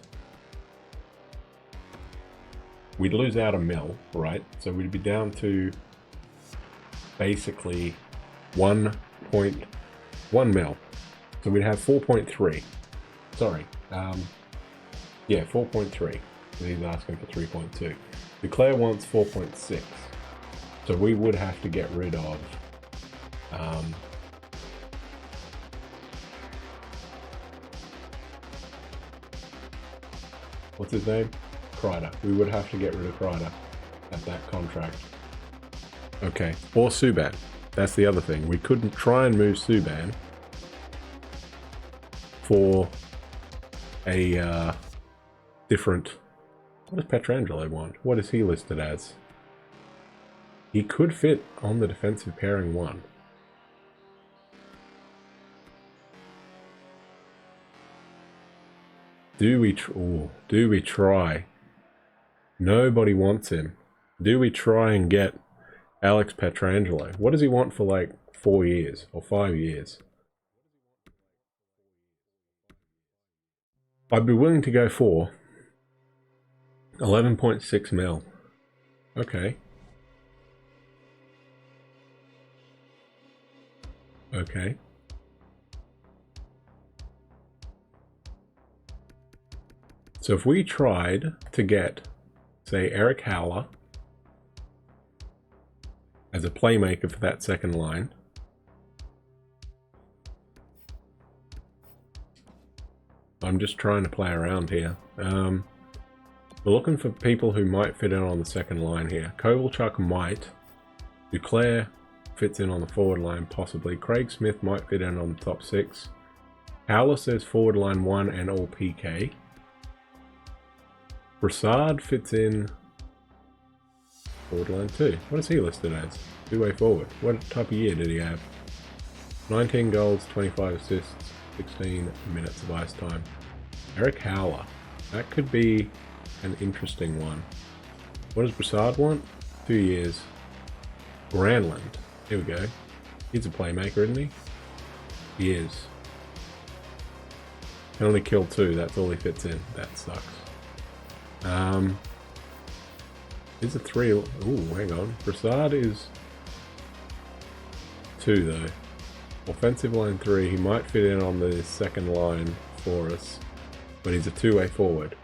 we'd lose out a mil, right? So we'd be down to basically 1.1 mil. So we'd have 4.3. Sorry. Yeah, 4.3. He's asking for 3.2. Duclair wants 4.6. So we would have to get rid of what's his name? Kreider. We would have to get rid of Kreider at that contract. Okay, or Subban. That's the other thing. We couldn't try and move Subban for a different... What does Pietrangelo want? What is he listed as? He could fit on the defensive pairing 1. Do we try? Nobody wants him. Do we try and get Alex Pietrangelo? What does he want for like 4 years or 5 years? I'd be willing to go for 11.6 mil. Okay. Okay. So if we tried to get, say, Eric Howler as a playmaker for that second line, I'm just trying to play around here. We're looking for people who might fit in on the second line here. Kovalchuk might. Duclair fits in on the forward line, possibly. Craig Smith might fit in on the top 6. Howler says forward line 1 and all PK. Brassard fits in forward line 2. What is he listed as? Two-way forward. What type of year did he have? 19 goals, 25 assists, 16 minutes of ice time. Eric Howler. That could be an interesting one. What does Brassard want? 2 years. Granlund. Here we go. He's a playmaker, isn't he? He is. Can only kill 2. That's all he fits in. That sucks. Is a 3. Ooh, hang on. Brassard is 2 though. Offensive line 3. He might fit in on the second line for us, but he's a two-way forward.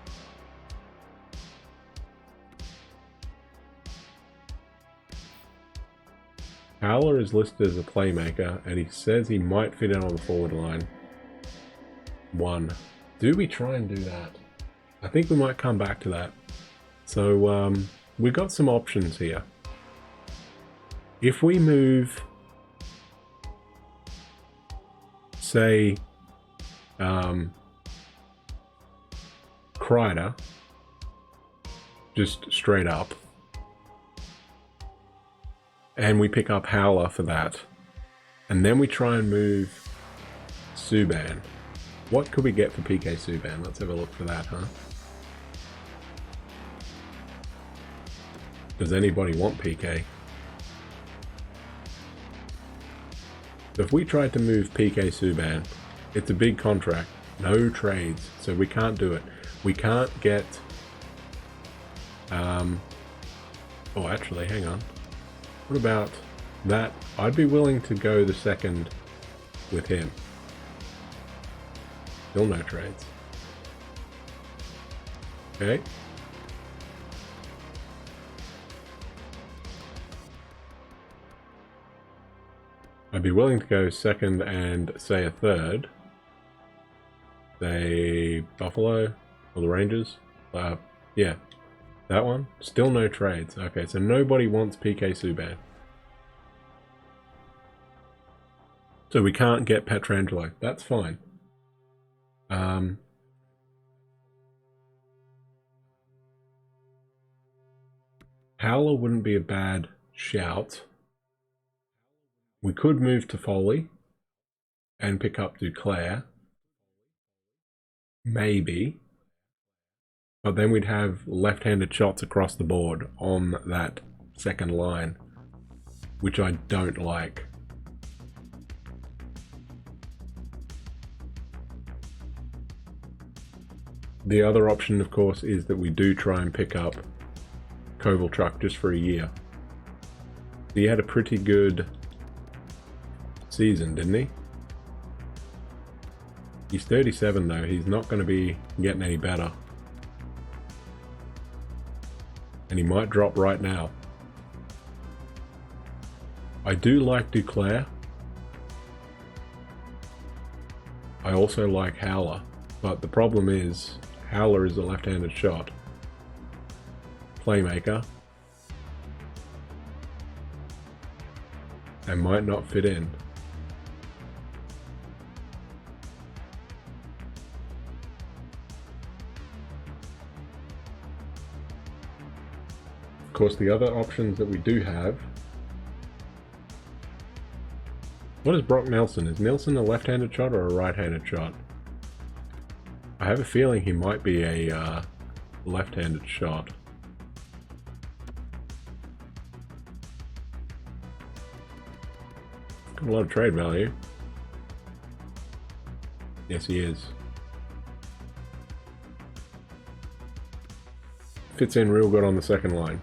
Howler is listed as a playmaker, and he says he might fit in on the forward line 1. Do we try and do that? I think we might come back to that. So we've got some options here. If we move, say, Kreider, just straight up, and we pick up Howler for that, and then we try and move Subban. What could we get for PK Subban? Let's have a look for that, huh? Does anybody want PK? So if we tried to move PK Subban, it's a big contract, no trades, so we can't do it. We can't get... Oh, actually, hang on. What about that? I'd be willing to go the second with him. Still no trades. Okay. I'd be willing to go second and say a third. Say Buffalo or the Rangers. Yeah, that one. Still no trades. Okay, so nobody wants PK Subban. So we can't get Pietrangelo. That's fine. Howler wouldn't be a bad shout. We could move to Foley and pick up Duclair. Maybe. But then we'd have left-handed shots across the board on that second line, which I don't like. The other option, of course, is that we do try and pick up Kovalchuk just for a year. He had a pretty good season, didn't he? He's 37 though, he's not going to be getting any better. And he might drop right now. I do like Duclair. I also like Howler, but the problem is Howler is a left-handed shot. Playmaker. And might not fit in. Of course, the other options that we do have... What is Brock Nelson? Is Nelson a left-handed shot or a right-handed shot? I have a feeling he might be a left-handed shot. Got a lot of trade value. Yes, he is. Fits in real good on the second line.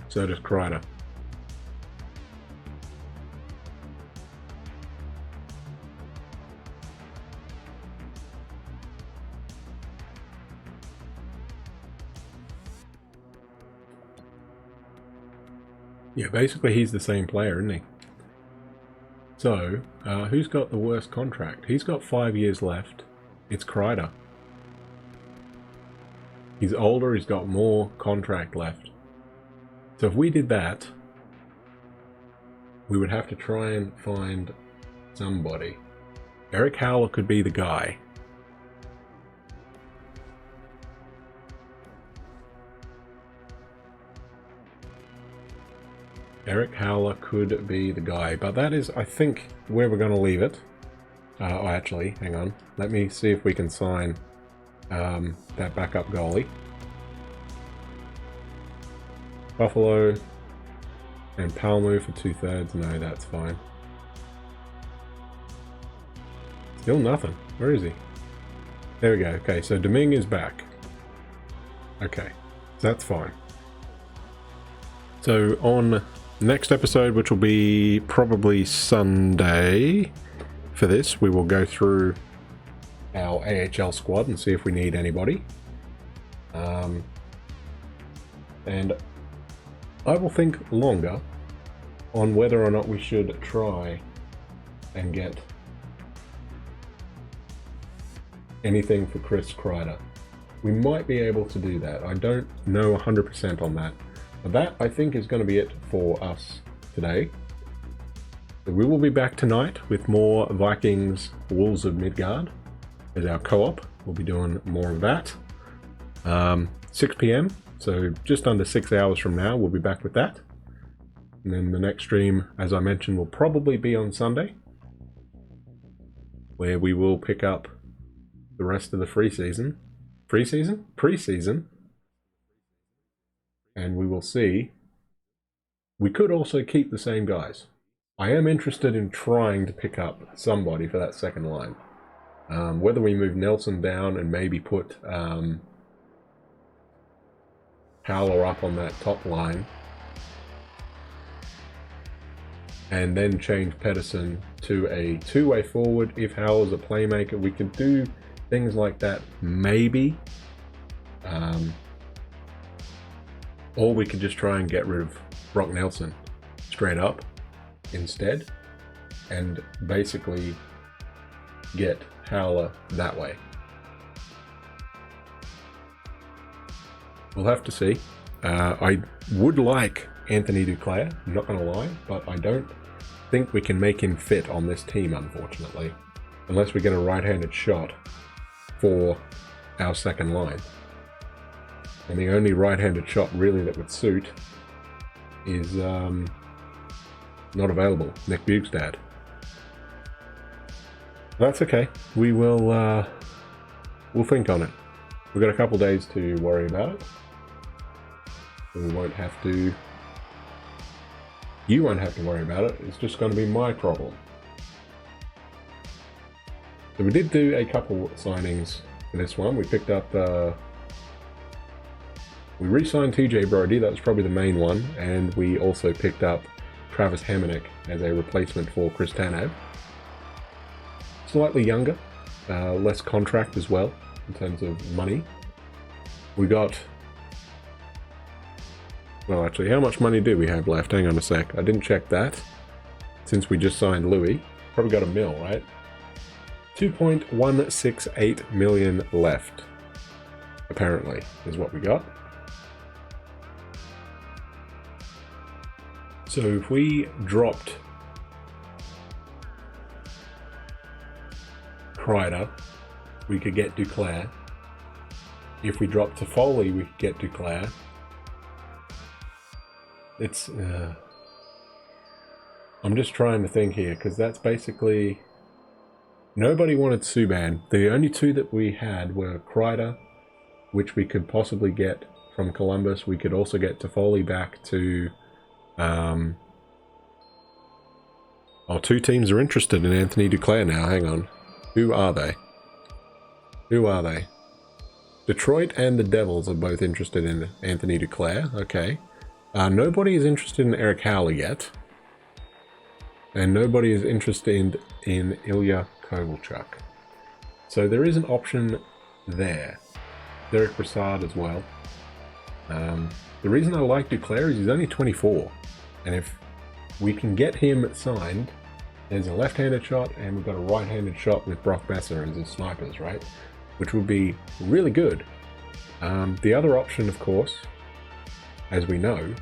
So does Kreider. Yeah, basically he's the same player, isn't he? So, who's got the worst contract? He's got 5 years left. It's Kreider. He's older, he's got more contract left. So if we did that, we would have to try and find somebody. Eric Howler could be the guy. Eric Howler could be the guy, but that is, I think, where we're going to leave it. Oh, actually, hang on. Let me see if we can sign that backup goalie. Buffalo and Palmu for 2/3. No, that's fine. Still nothing. Where is he? There we go. Okay, so Domingue is back. Okay, so that's fine. So on next episode, which will be probably Sunday for this, we will go through our AHL squad and see if we need anybody. And I will think longer on whether or not we should try and get anything for Chris Kreider. We might be able to do that. I don't know 100% on that. But that, I think, is going to be it for us today. So we will be back tonight with more Vikings Wolves of Midgard as our co-op. We'll be doing more of that. 6 p.m, so just under 6 hours from now, we'll be back with that. And then the next stream, as I mentioned, will probably be on Sunday, where we will pick up the rest of the preseason. and we will see. We could also keep the same guys. I am interested in trying to pick up somebody for that second line. Whether we move Nelson down and maybe put Howler up on that top line, and then change Pedersen to a two-way forward. If Howler's a playmaker, we could do things like that, maybe. Or we could just try and get rid of Brock Nelson straight up instead, and basically get Howler that way. We'll have to see. I would like Anthony Duclair, I'm not going to lie, but I don't think we can make him fit on this team, unfortunately, unless we get a right-handed shot for our second line. And the only right-handed shot really that would suit is not available, Nick Bugstad. That's okay. We will we'll think on it. We've got a couple days to worry about it. We won't have to. You won't have to worry about it. It's just going to be my problem. So we did do a couple signings for this one. We picked up. We re-signed TJ Brody. That was probably the main one, and we also picked up Travis Hamonic as a replacement for Chris Tanev. Slightly younger, less contract as well in terms of money. We got. Well, actually, how much money do we have left? Hang on a sec. I didn't check that since we just signed Louis. Probably got a mil, right? 2.168 million left, apparently, is what we got. So if we dropped Kreider, we could get Duclair. If we dropped Toffoli, we could get Duclair. It's I'm just trying to think here, because that's basically nobody wanted Subban. The only two that we had were Kreider, which we could possibly get from Columbus. We could also get Toffoli back to two teams are interested in Anthony Duclair now. Hang on, who are they? Detroit and the Devils are both interested in Anthony Duclair. Okay. Nobody is interested in Eric Howler yet. And nobody is interested in Ilya Kovalchuk. So there is an option there. Derek Brassard as well. The reason I like Duclair is he's only 24. And if we can get him signed, there's a left-handed shot and we've got a right-handed shot with Brock Besser as his snipers, right? Which would be really good. The other option, of course, as we know,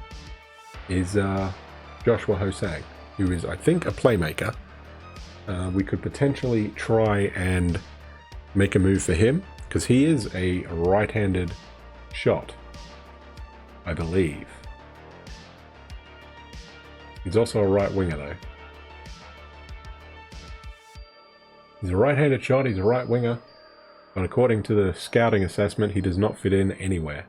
is Joshua Hosang, who is, I think, a playmaker. We could potentially try and make a move for him, because he is a right-handed shot, I believe. He's also a right winger, though. He's a right-handed shot, he's a right winger, but according to the scouting assessment, he does not fit in anywhere.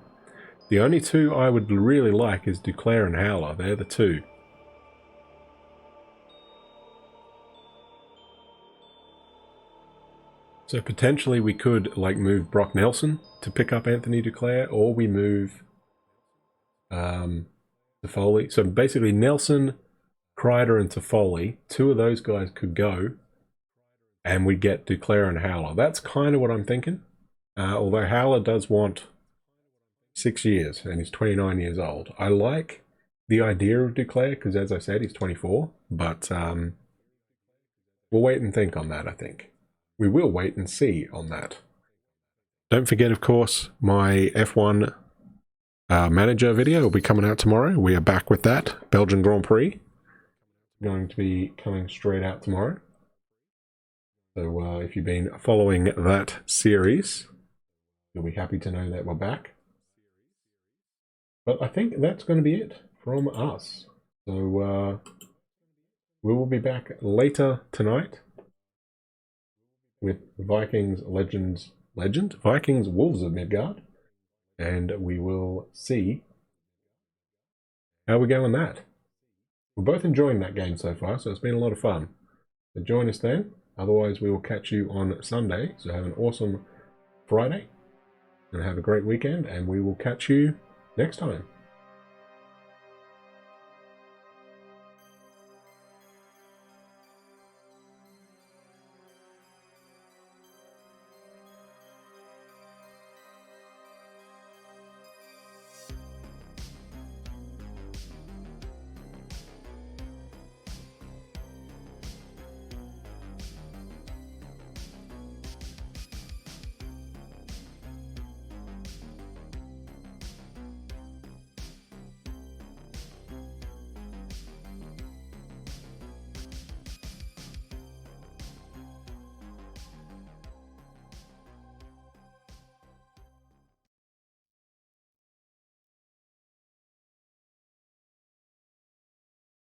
The only two I would really like is Duclair and Howler. They're the two. So potentially we could like move Brock Nelson to pick up Anthony Duclair, or we move Toffoli. So basically Nelson, Kreider, and Toffoli, two of those guys could go, and we get Duclair and Howler. That's kind of what I'm thinking. Although Howler does want 6 years, and he's 29 years old. I like the idea of Duclair, because as I said, he's 24, but we'll wait and think on that, I think. We will wait and see on that. Don't forget, of course, my F1 manager video will be coming out tomorrow. We are back with that. Belgian Grand Prix. Going to be coming straight out tomorrow. So if you've been following that series, you'll be happy to know that we're back. But I think that's going to be it from us. So we will be back later tonight with Vikings Wolves of Midgard. And we will see how we going that? We're both enjoying that game so far, so it's been a lot of fun. So join us then. Otherwise, we will catch you on Sunday. So have an awesome Friday and have a great weekend, and we will catch you next time.